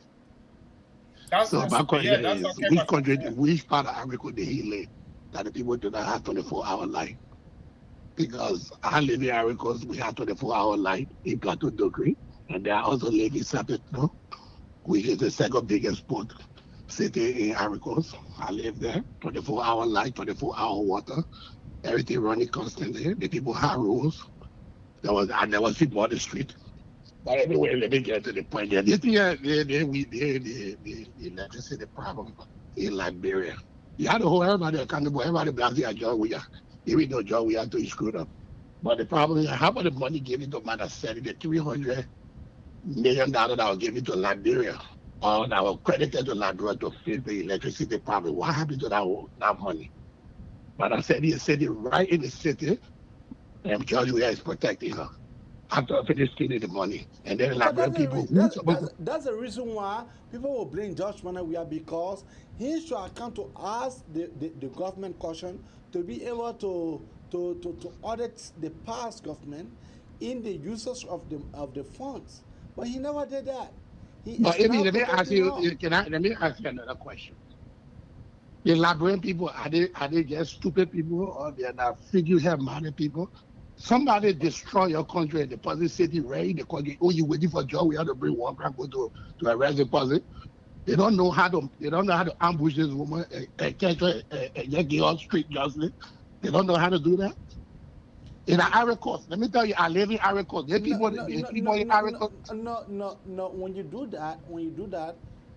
Speaker 1: So my question is, which part of America do he live that the people do not have 24-hour light? Because I live in America, we have 24-hour light in Plateau Degree, and they are also live in Sapetno, which is the second biggest port city in Aricos. I live there, 24-hour light, 24-hour water, everything running constantly. The people have rules. I never see people on the street. But anyway, let me get to the point here. This year, the electricity problem in Liberia. You had to hold everybody accountable, everybody belongs to John Weah. Even though John Weah is screwed up. But the problem is, how about the money given to Manassetti, the $300 million that was given to Liberia, or that was credited to Liberia to fix the electricity problem? What happened to that money? Manassetti is sitting right in the city, and John Weah is protecting her. After finished stealing the money, and then Liberian people.
Speaker 21: That's the reason why people will blame George Weah, because he should account to us, the government caution, to be able to audit the past government in the usage of the funds. But he never did that.
Speaker 1: But let me ask you another question. The Liberian people, are they just stupid people, or they are not figurehead-minded people? Somebody destroy your country and deposit city right in the country. Oh, you waiting for Joe? We have to bring one crack to arrest deposit. They don't know how to ambush this woman and catch her and get her on street justice. They don't know how to do that. In Ivory Coast, let me tell you, I live in Ivory Coast. There are people in Ivory Coast.
Speaker 21: No. When you do that,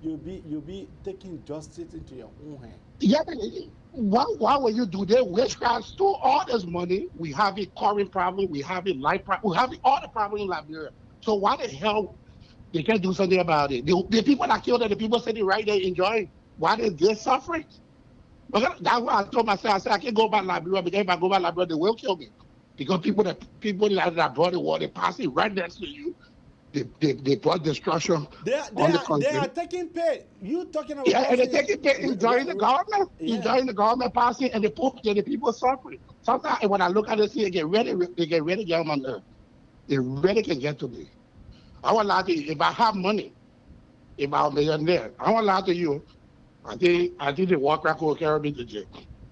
Speaker 21: you'll be taking justice into your own hand.
Speaker 1: Yeah, why would you do that? Witchcraft stole all this money. We have a current problem. We have a life problem. We have all the problems in Liberia. So why the hell they can't do something about it? The people that killed her, the people sitting right there enjoying, why they suffering? But that's why I told myself, I said, I can't go back to Liberia, because if I go back to Liberia, they will kill me. Because people that brought the war, they passing right next to you. They brought destruction on the country.
Speaker 21: They are taking pay. You talking about?
Speaker 1: Yeah, and they're taking pay, enjoying the government, enjoying the government passing, and the people suffering. Sometimes when I look at this, they get ready to get on my nerve. They really can get to me. I won't lie to you. If I have money, if I'm a millionaire, I won't lie to you. I think the war crack will carry me to jail.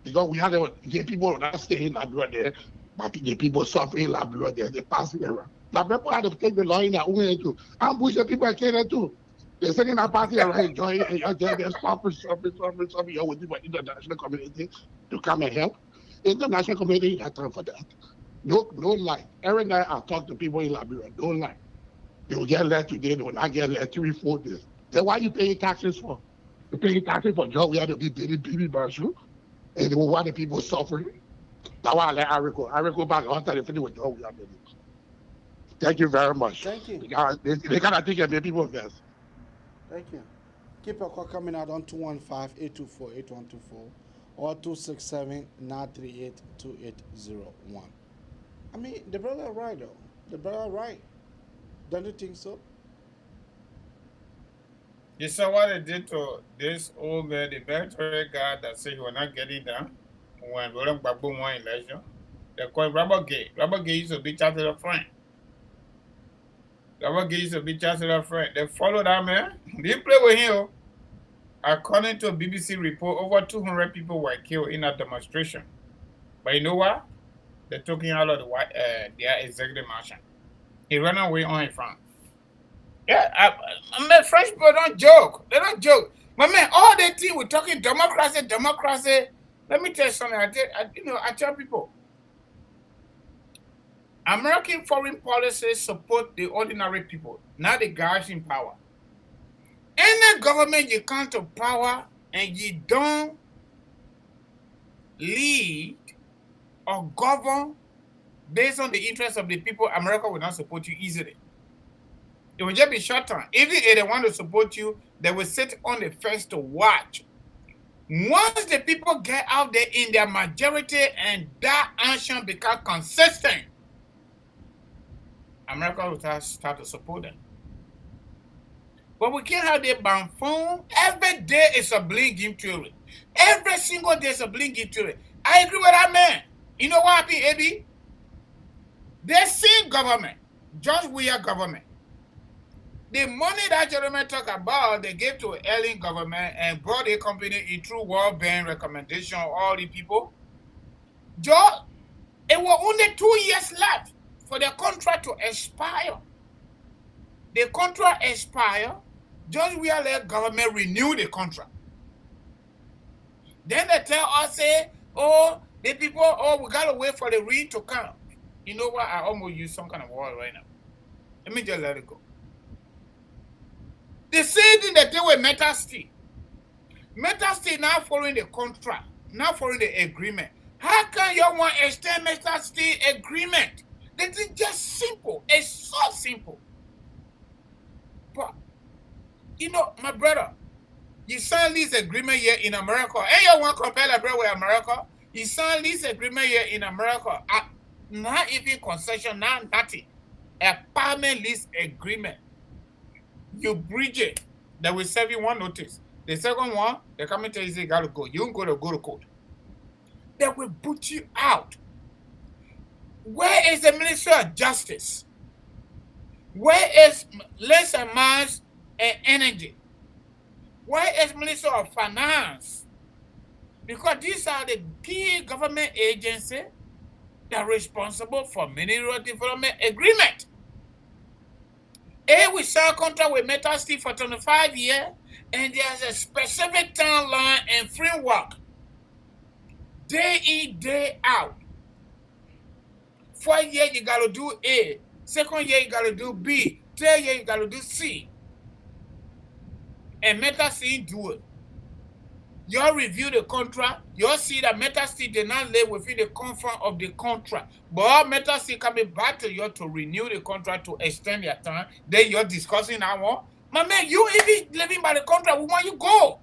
Speaker 1: Because we have to get people not staying in Liberia there, but the people suffering in Liberia there, they passing around. Now, people have to take the law in their own hand too. Ambush the people in Kenya too. They're sitting in that party around enjoying it, and they're suffering. You're with the international community to come and help. International community has time for that. No lie. Every night I talk to people in Liberia. Don't lie. They will get left today, they will not get left 3-4 days. Then why are you paying taxes for? You're paying taxes for jobs we have to be baby marshal. And why the people suffering? That's why I let Arico back on time to with jobs we have to do. Thank you very much.
Speaker 21: Thank you.
Speaker 1: They gotta think of the people first.
Speaker 21: Thank you. Keep your call coming out on 215-824-8124 or 267-938-2801. I mean, the brother right though. The brother right. Don't you think so?
Speaker 20: You saw what they did to this old man, the military guy that said he was not getting down when Roland Babu won election. They called Robert Gay. Robert Gay used to be Chancellor friend. Robert Gay used to be Chancellor friend. They followed that man. They play with him. According to a BBC report, over 200 people were killed in a demonstration. But you know what? They took him out of their executive mansion. He ran away on his front. Yeah, man, French people don't joke. They don't joke. But man, all the thing we're talking democracy. Let me tell you something. I tell people, American foreign policy support the ordinary people, not the guys in power. Any government you come to power and you don't lead or govern based on the interests of the people, America will not support you easily. It will just be short term. Even if they want to support you, they will sit on the fence to watch. Once the people get out there in their majority and that action becomes consistent, America will start to support them. But we can't have the ban phone. Every day is a blame game theory. Every single day is a blame game theory. I agree with that man. You know what happened, Eddie? The same government, just we are government. The money that gentleman talk about, they gave to alien government and brought a company in through World Bank recommendation, all the people. Just, it was only 2 years left for the contract to expire. The contract expired, just we are let government renew the contract. Then they tell us, say, oh, the people, oh, we gotta wait for the rain to come. You know what? I almost use some kind of word right now. Let me just let it go. The same thing they do with Metal Steel. Metal Steel now following the contract, now following the agreement. How can you want to extend Metal Steel agreement? This is just simple. It's so simple. But, you know, my brother, you sign this agreement here in America. And you want to compare that with America? You sign this agreement here in America. Not even concession, not nothing. A permanent lease agreement. You breach it, they will serve you one notice. The second one, they come and tell you, you got to go. You don't go to court. They will put you out. Where is the Ministry of Justice? Where is Lands and Mines and Energy? Where is Ministry of Finance? Because these are the key government agencies that are responsible for mineral development agreement. We sign a contract with Metal Steel for 25 years, and there's a specific timeline and framework. Day in, day out. 4 years you gotta do A. Second year you gotta do B. Third year you gotta do C. And Metal Steel do it. You all review the contract, you all see that Metal Steel did not live within the confines of the contract. But all Metal Steel coming back to you to renew the contract to extend their time. Then you're discussing that one. My man, you even living by the contract, we want you go.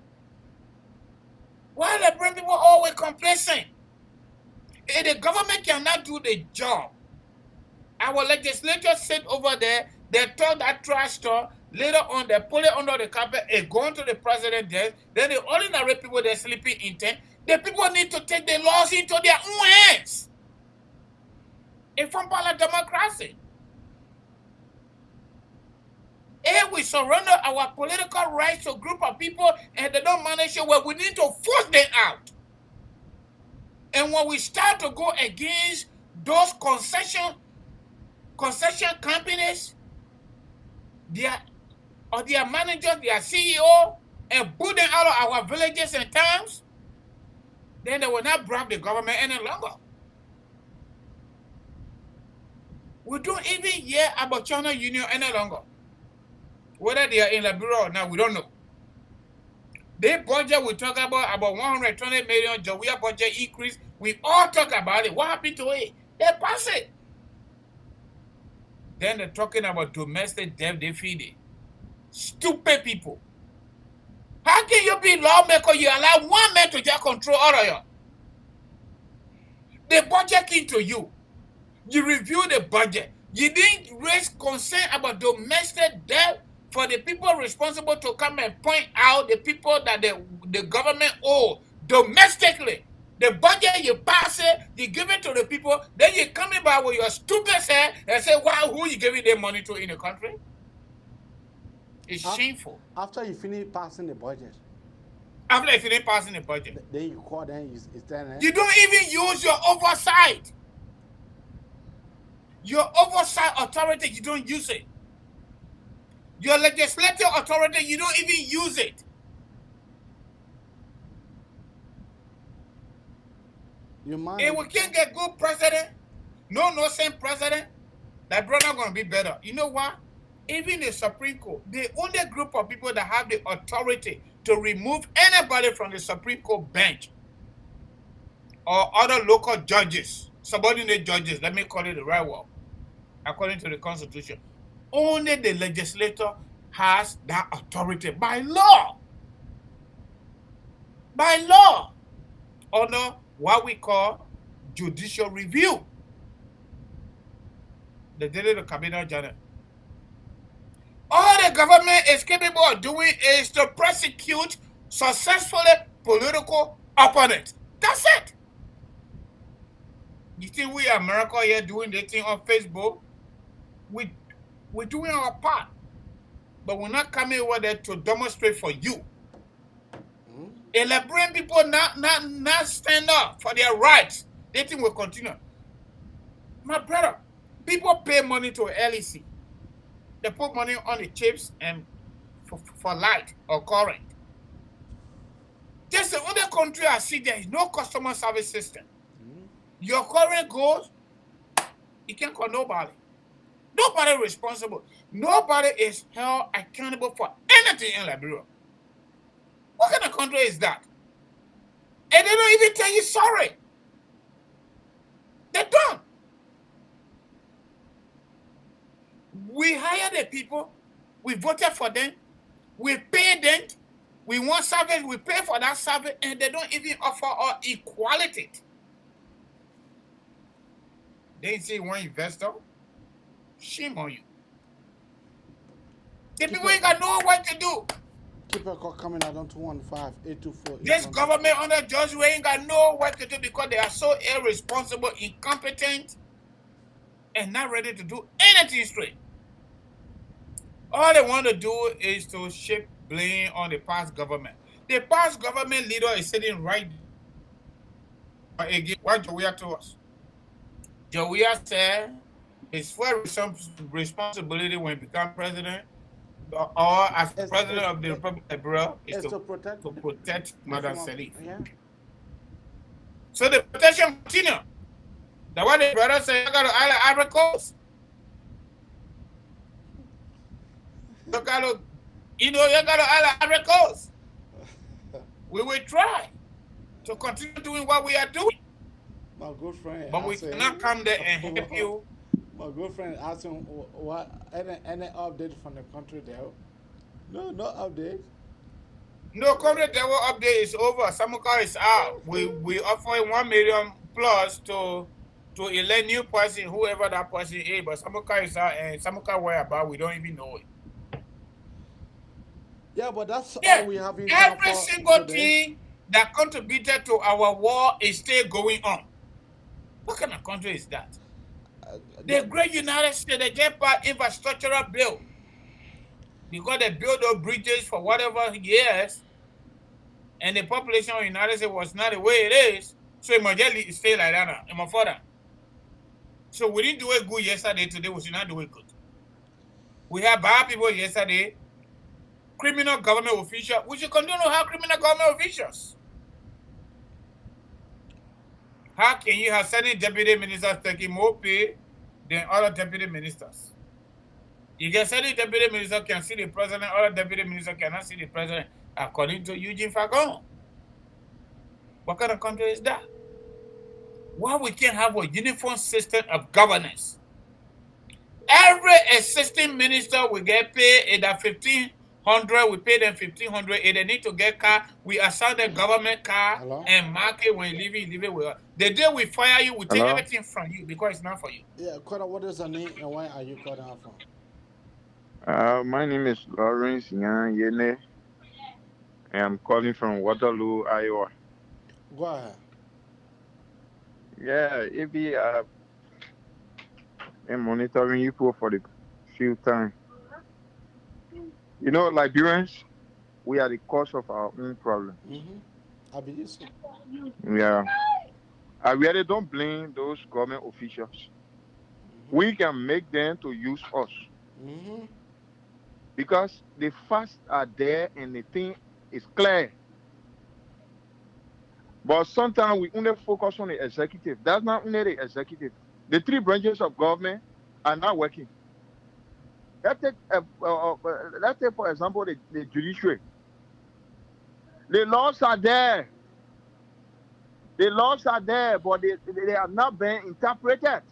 Speaker 20: Why they bring people always complacent? If the government cannot do the job, our legislators sit over there, they talk that trash talk. Later on, they pull it under the carpet and go into the president's desk. Then the ordinary people, they're sleeping in tent. The people need to take the laws into their own hands. It's from democracy. If we surrender our political rights to a group of people and they don't manage it, well, we need to force them out. And when we start to go against those concession companies, their managers, their CEO, and put them out of our villages and towns, then they will not bribe the government any longer. We don't even hear about China Union any longer. Whether they are in Liberia or not, we don't know. The budget we talk about 120 million Jawia budget increase, we all talk about it. What happened to it? They pass it. Then they're talking about domestic debt defeated. Stupid people. How can you be lawmaker? You allow one man to just control all of you. The budget came to you. You review the budget. You didn't raise concern about domestic debt for the people responsible to come and point out the people that the government owe domestically. The budget you pass it, you give it to the people, then you come back with your stupid head and say, wow, who you giving their money to in the country? It's shameful.
Speaker 21: After you finish passing the budget,
Speaker 20: After if you didn't pass in the budget.
Speaker 19: Then you call them, it's then.
Speaker 20: You don't even use your oversight. Your oversight authority, you don't use it. Your legislative authority, you don't even use it. If we can't get good president, no same president, that brother gonna be better. You know what? Even the Supreme Court, the only group of people that have the authority to remove anybody from the Supreme Court bench or other local judges, subordinate judges, let me call it the right word, according to the Constitution, only the legislator has that authority by law. By law. Under what we call judicial review. The Daily Cabinet Journal. All the government is capable of doing is to prosecute successfully political opponents. That's it. You think we America here doing the thing on Facebook? We're doing our part. But we're not coming over there to demonstrate for you. And Liberian people not stand up for their rights. They think we'll continue. My brother, people pay money to LEC. They put money on the chips and for light or current. Just the other country I see there is no customer service system. Your current goes, you can't call nobody. Nobody responsible. Nobody is held accountable for anything in Liberia. What kind of country is that? And they don't even tell you sorry. They don't. We hire the people, we voted for them, we pay them, we want service, we pay for that service, and they don't even offer us equality. They say one investor, shame on you. The people ain't got no what to do.
Speaker 19: Keep a call coming out on 215-824.
Speaker 20: This government under George ain't got no work to do because they are so irresponsible, incompetent, and not ready to do anything straight. All they want to do is to shift blame on the past government. The past government leader is sitting right again. What Jowea told us. Jowea said his first responsibility when he became president or as president of the Republic of Liberia is to protect Madam Salif.
Speaker 19: Yeah.
Speaker 20: So the protection continue. That's why the brother said, you got to Ivory Coast. You got to Ivory Coast. We will try to continue doing what we are doing.
Speaker 19: My good friend.
Speaker 20: But we cannot come there and help you.
Speaker 19: My good friend asked him what any update from the country there. No update.
Speaker 20: No country there update is over. Samuka is out. We offer 1 million plus to elect new person, whoever that person is. But Samuka is out, and Samuka where about we don't even know it.
Speaker 19: Yeah, but that's all we have in
Speaker 20: every single thing that contributed to our war is still going on. What kind of country is that? The great United States, they get part infrastructural bill because they built those bridges for whatever years, and the population of the United States was not the way it is, so it must just stay like that now. It must further. So we didn't do it good yesterday, today we should not do it good. We had bad people yesterday, criminal government officials. We should continue to have criminal government officials. How can you have certain deputy ministers taking more pay than other deputy ministers? You get certain deputy ministers can see the president, other deputy ministers cannot see the president, according to Eugene Fagon. What kind of country is that? Why we can't have a uniform system of governance? Every assistant minister will get paid in that 1,500. We pay them 1,500. If they need to get car, we assign them government car and mark it when you leave it with us. The day we fire you, we take everything from you because it's not for you.
Speaker 19: Yeah, Kota, what is the name and where are you calling out from?
Speaker 3: My name is Lawrence Yene, and I'm calling from Waterloo, Iowa.
Speaker 19: Go ahead.
Speaker 3: Yeah, I'm monitoring you for the few times. You know, Liberians, we are the cause of our own problem.
Speaker 19: I believe so.
Speaker 3: Yeah. I really don't blame those government officials. We can make them to use us. Because the facts are there and the thing is clear. But sometimes we only focus on the executive. That's not only the executive. The three branches of government are not working. Let's take, for example, the judiciary. The laws are there. The laws are there, but they are not being interpreted.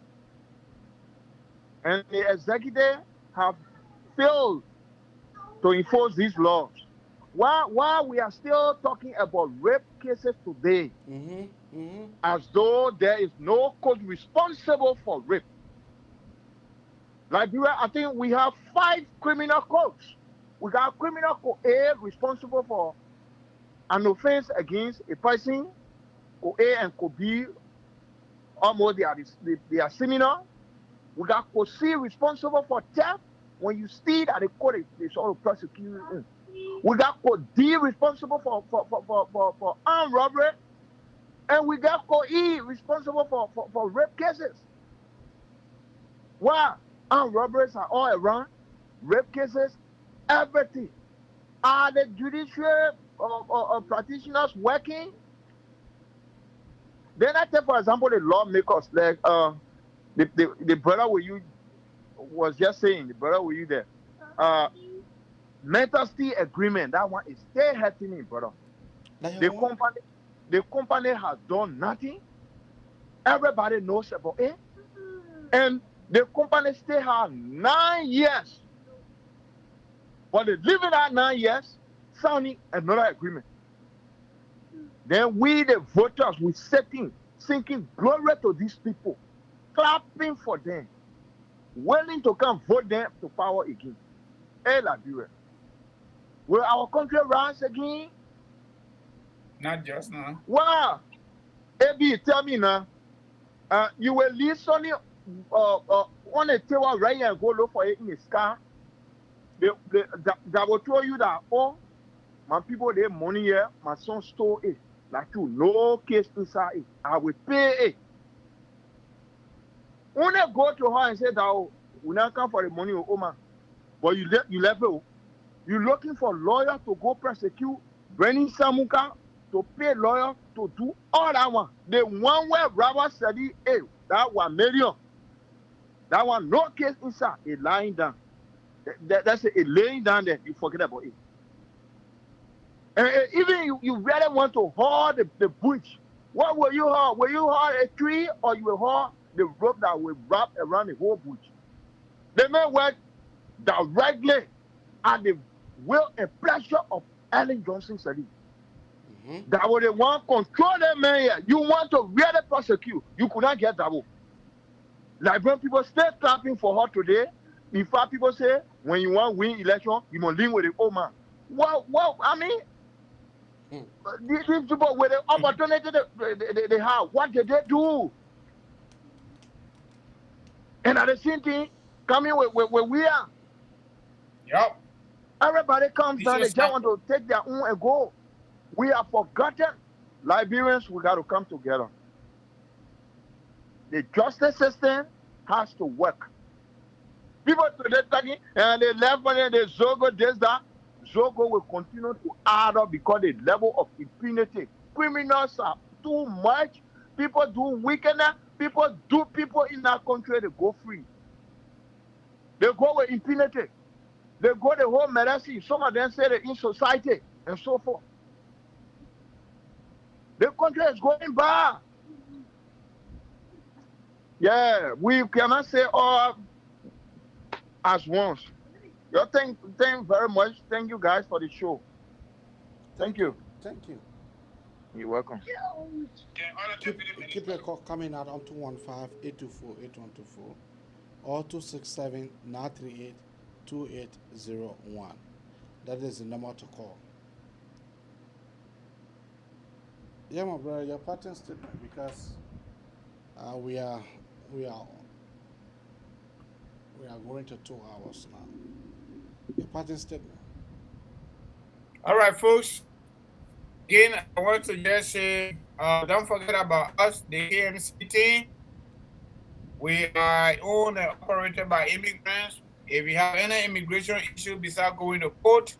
Speaker 3: And the executive have failed to enforce these laws. While we are still talking about rape cases today, as though there is no court responsible for rape. Liberia, I think we have 5 criminal codes. We got criminal code A responsible for an offense against a person. Code A and code B, almost they are similar. We got code C responsible for theft. When you steal at the court, they sort of prosecute you. We got code D responsible for armed robbery. And we got code E responsible for rape cases. Why? Armed robberies are all around. Rape cases, everything. Are the judicial practitioners working? Then I take, for example, the lawmakers, like the brother with you was just saying, the brother with you there. Mental steel agreement, that one is still hurting me, brother. The company has done nothing. Everybody knows about it. And the company still has 9 years. But they live in that 9 years, signing another agreement. Then we, the voters, we sitting, singing glory to these people, clapping for them, willing to come vote them to power again. Hey, Liberia, will our country rise again?
Speaker 20: Not just now.
Speaker 3: Wow. AB, tell me now. You will listen on a table right here and go look for it in the sky. That will tell you that, oh, my people, they money here, my son stole it. Like you, no case inside it. I will pay it. When I go to her and say that, oh, we not come for the money, oh man. But you left it. You're looking for lawyer to go prosecute Brennan Samuka, to pay lawyer to do all that one. The one where Robert said, hey, that one million. That one, no case inside, it lying down. That's it laying down there, you forget about it. And even you really want to haul the bush. What will you haul? Will you haul a tree or you will haul the rope that will wrap around the whole bush? They may work directly at the will and pleasure of Ellen Johnson Sirleaf. That was the one control the man here. You want to really prosecute, you could not get that one. Liberian people still clapping for her today. In fact, people say, when you want to win election, you must link with the old man. Well, I mean, these people with the opportunity they have, what did they do? And at the same thing, coming where we are.
Speaker 20: Yep.
Speaker 3: Everybody comes down, they just want to take their own and go. We are forgotten. Liberians, we got to come together. The justice system has to work. People today talking, and they left money, they Zogo, this, that. Zogo will continue to add up because the level of impunity. Criminals are too much. People do wickedness. People do people in that country, they go free. They go with impunity. They go the whole medicine. Some of them say they're in society and so forth. The country is going bad. Yeah, we cannot say all as once. Thank very much. Thank you guys for the show. Thank you.
Speaker 19: Thank you.
Speaker 3: You're welcome.
Speaker 19: Keep your call coming out on 215-824-8124 or 267-938-2801. That is the number to call. Yeah, my brother, your pattern statement, because we are going to 2 hours now. Your pattern statement.
Speaker 20: All right, folks. Again, I want to just say, don't forget about us, the KMC team. We are owned and operated by immigrants. If you have any immigration issue besides going to court,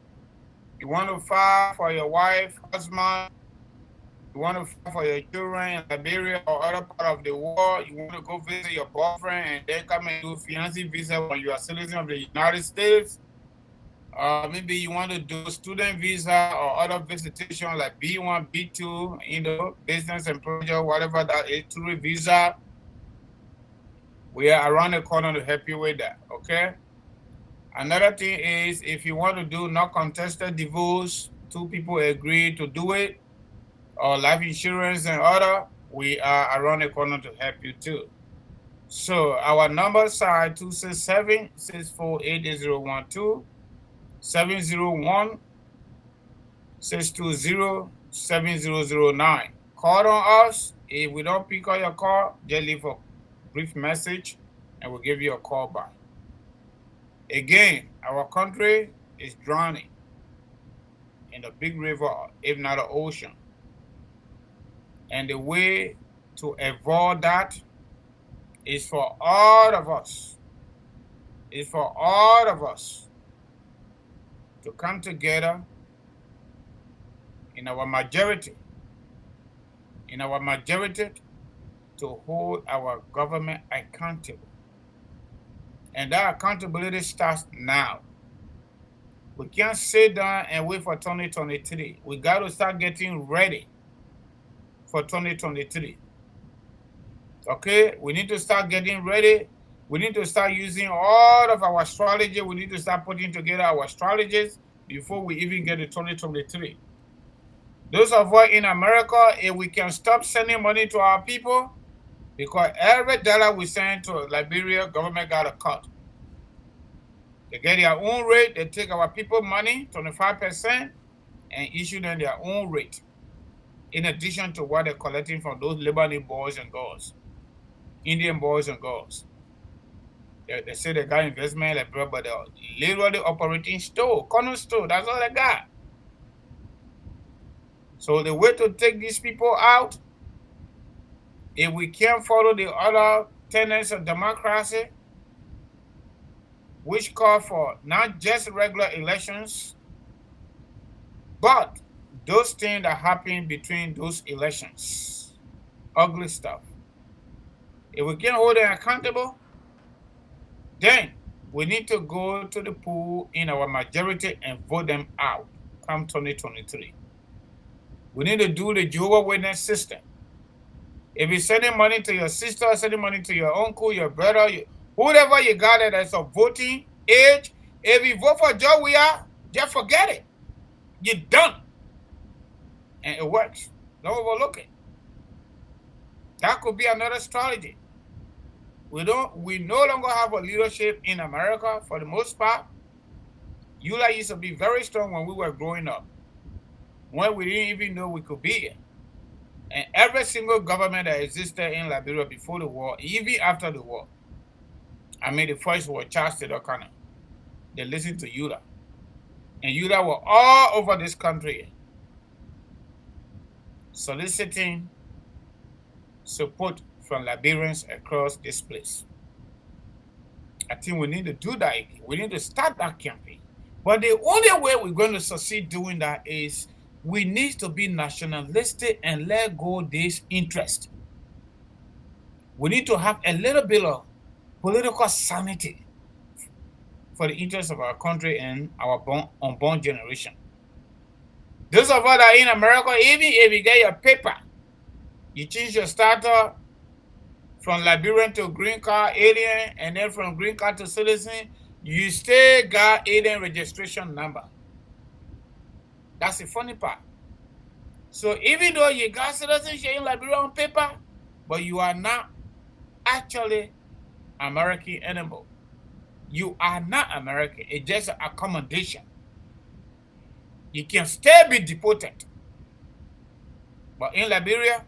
Speaker 20: you want to file for your wife, husband, you want to file for your children in Liberia or other part of the world, you want to go visit your boyfriend and then come and do fiancé visa when you are citizen of the United States. Maybe you want to do student visa or other visitation like B1, B2, business and project, whatever that is, tourist visa. We are around the corner to help you with that, okay? Another thing is, if you want to do not contested divorce, two people agree to do it, or life insurance and other, we are around the corner to help you too. So our numbers are 267-648-8012, 701-620-7009. Call on us. If we don't pick up your call, just leave a brief message and we'll give you a call back. Again, our country is drowning in the big river, if not the ocean. And the way to avoid that is for all of us. It's for all of us to come together in our majority. To hold our government accountable. And that accountability starts now. We can't sit down and wait for 2023. We got to start getting ready for 2023. Okay? We need to start getting ready. We need to start using all of our strategy. We need to start putting together our strategies before we even get to 2023. Those of us in America, if we can stop sending money to our people, because every dollar we send to Liberia, government got a cut. They get their own rate. They take our people money, 25%, and issue them their own rate, in addition to what they're collecting from those Lebanese boys and girls, Indian boys and girls. They say they got investment, but they're literally operating store, corner store. That's all they got. So the way to take these people out, if we can't follow the other tenets of democracy, which call for not just regular elections, but those things that happen between those elections, ugly stuff. If we can't hold them accountable, then we need to go to the poll in our majority and vote them out come 2023. We need to do the Jehovah's Witness system. If you're sending money to your sister, sending money to your uncle, your brother, whoever you got that's of voting age, if you vote for Joe, just forget it. You're done. And it works. Don't overlook it. That could be another strategy. We no longer have a leadership in America for the most part. ULA used to be very strong when we were growing up, when we didn't even know we could be here. And every single government that existed in Liberia before the war, even after the war, the first was Charles Taylor-Connor. They listened to ULA. And ULA were all over this country soliciting support from Liberians across this place. I think we need to do that again. We need to start that campaign. But the only way we're going to succeed doing that is we need to be nationalistic and let go of this interest. We need to have a little bit of political sanity for the interest of our country and our unborn generation. Those of us that are in America, even if you get your paper, you change your starter from Liberian to green card alien, and then from green card to citizen, you still got alien registration number. That's the funny part. So even though you got citizenship in Liberia on paper, but you are not actually American anymore. You are not American. It's just an accommodation. You can still be deported. But in Liberia,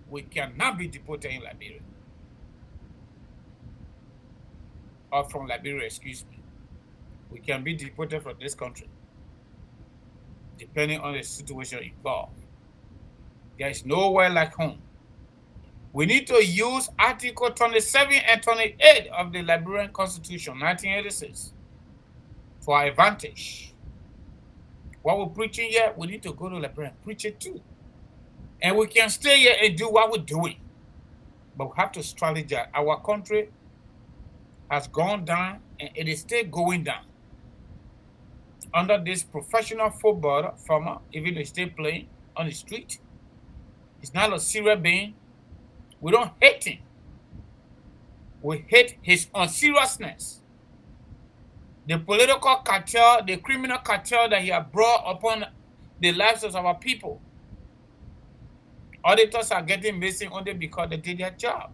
Speaker 20: we cannot be deported in Liberia. Or from Liberia, excuse me. We can be deported from this country. depending on the situation involved. There is nowhere like home. We need to use Article 27 and 28 of the Liberian Constitution, 1986, for our advantage. What we're preaching here, we need to go to Liberia and preach it too. And we can stay here and do what we're doing. But we have to strategize. Our country has gone down and it is still going down. Under this professional footballer, farmer, even though he's still playing on the street, he's not a serious being. We don't hate him. We hate his unseriousness. The political cartel, the criminal cartel that he has brought upon the lives of our people. Auditors are getting missing only because they did their job.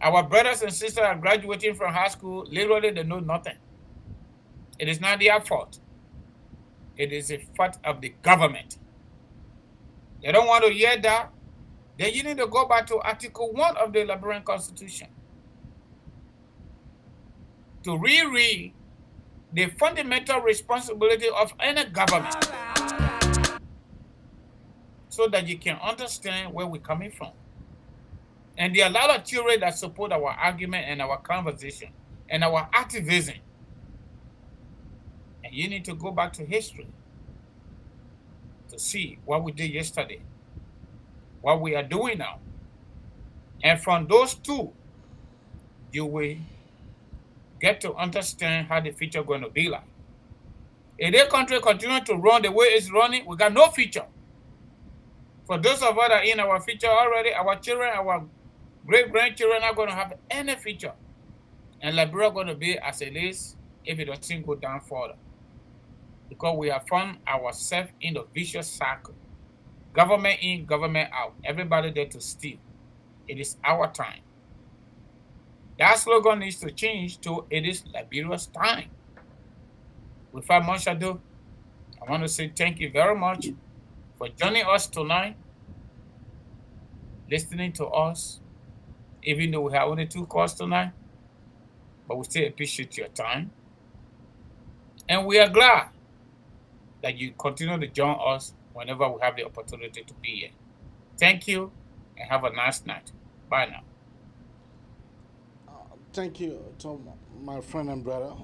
Speaker 20: Our brothers and sisters are graduating from high school. Literally, they know nothing. It is not their fault. It is a fault of the government. They don't want to hear that. Then you need to go back to Article 1 of the Liberian Constitution to reread the fundamental responsibility of any government so that you can understand where we're coming from. And there are a lot of theory that support our argument and our conversation and our activism. And you need to go back to history to see what we did yesterday, what we are doing now. And from those two, you will get to understand how the future is going to be like. If the country continues to run the way it's running, we got no future. For those of us that are in our future already, our children, our great-grandchildren are going to have any future. And Liberia is going to be as it is if it doesn't go down further. Because we have found ourselves in the vicious cycle. Government in, government out. Everybody there to steal. It is our time. That slogan needs to change to it is Liberia's time. Without much ado, I want to say thank you very much for joining us tonight, listening to us, even though we have only 2 calls tonight, but we still appreciate your time. And we are glad that you continue to join us whenever we have the opportunity to be here. Thank you, and have a nice night. Bye now.
Speaker 21: Thank you to my friend and brother,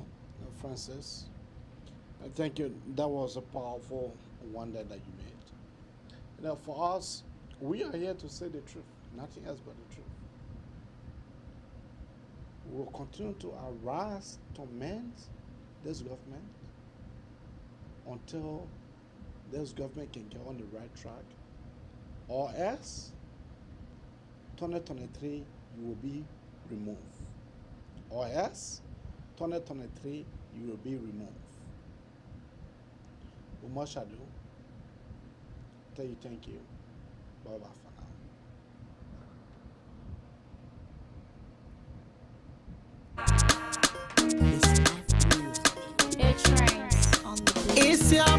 Speaker 21: Francis. Thank you. That was a powerful wonder that you made. You know, for us, we are here to say the truth, nothing else but the truth. We will continue to harass, torment this government until this government can get on the right track, or else 2023 you will be removed, or else 2023 you will be removed. With much ado, tell you thank you. Bye bye for now.
Speaker 8: It's your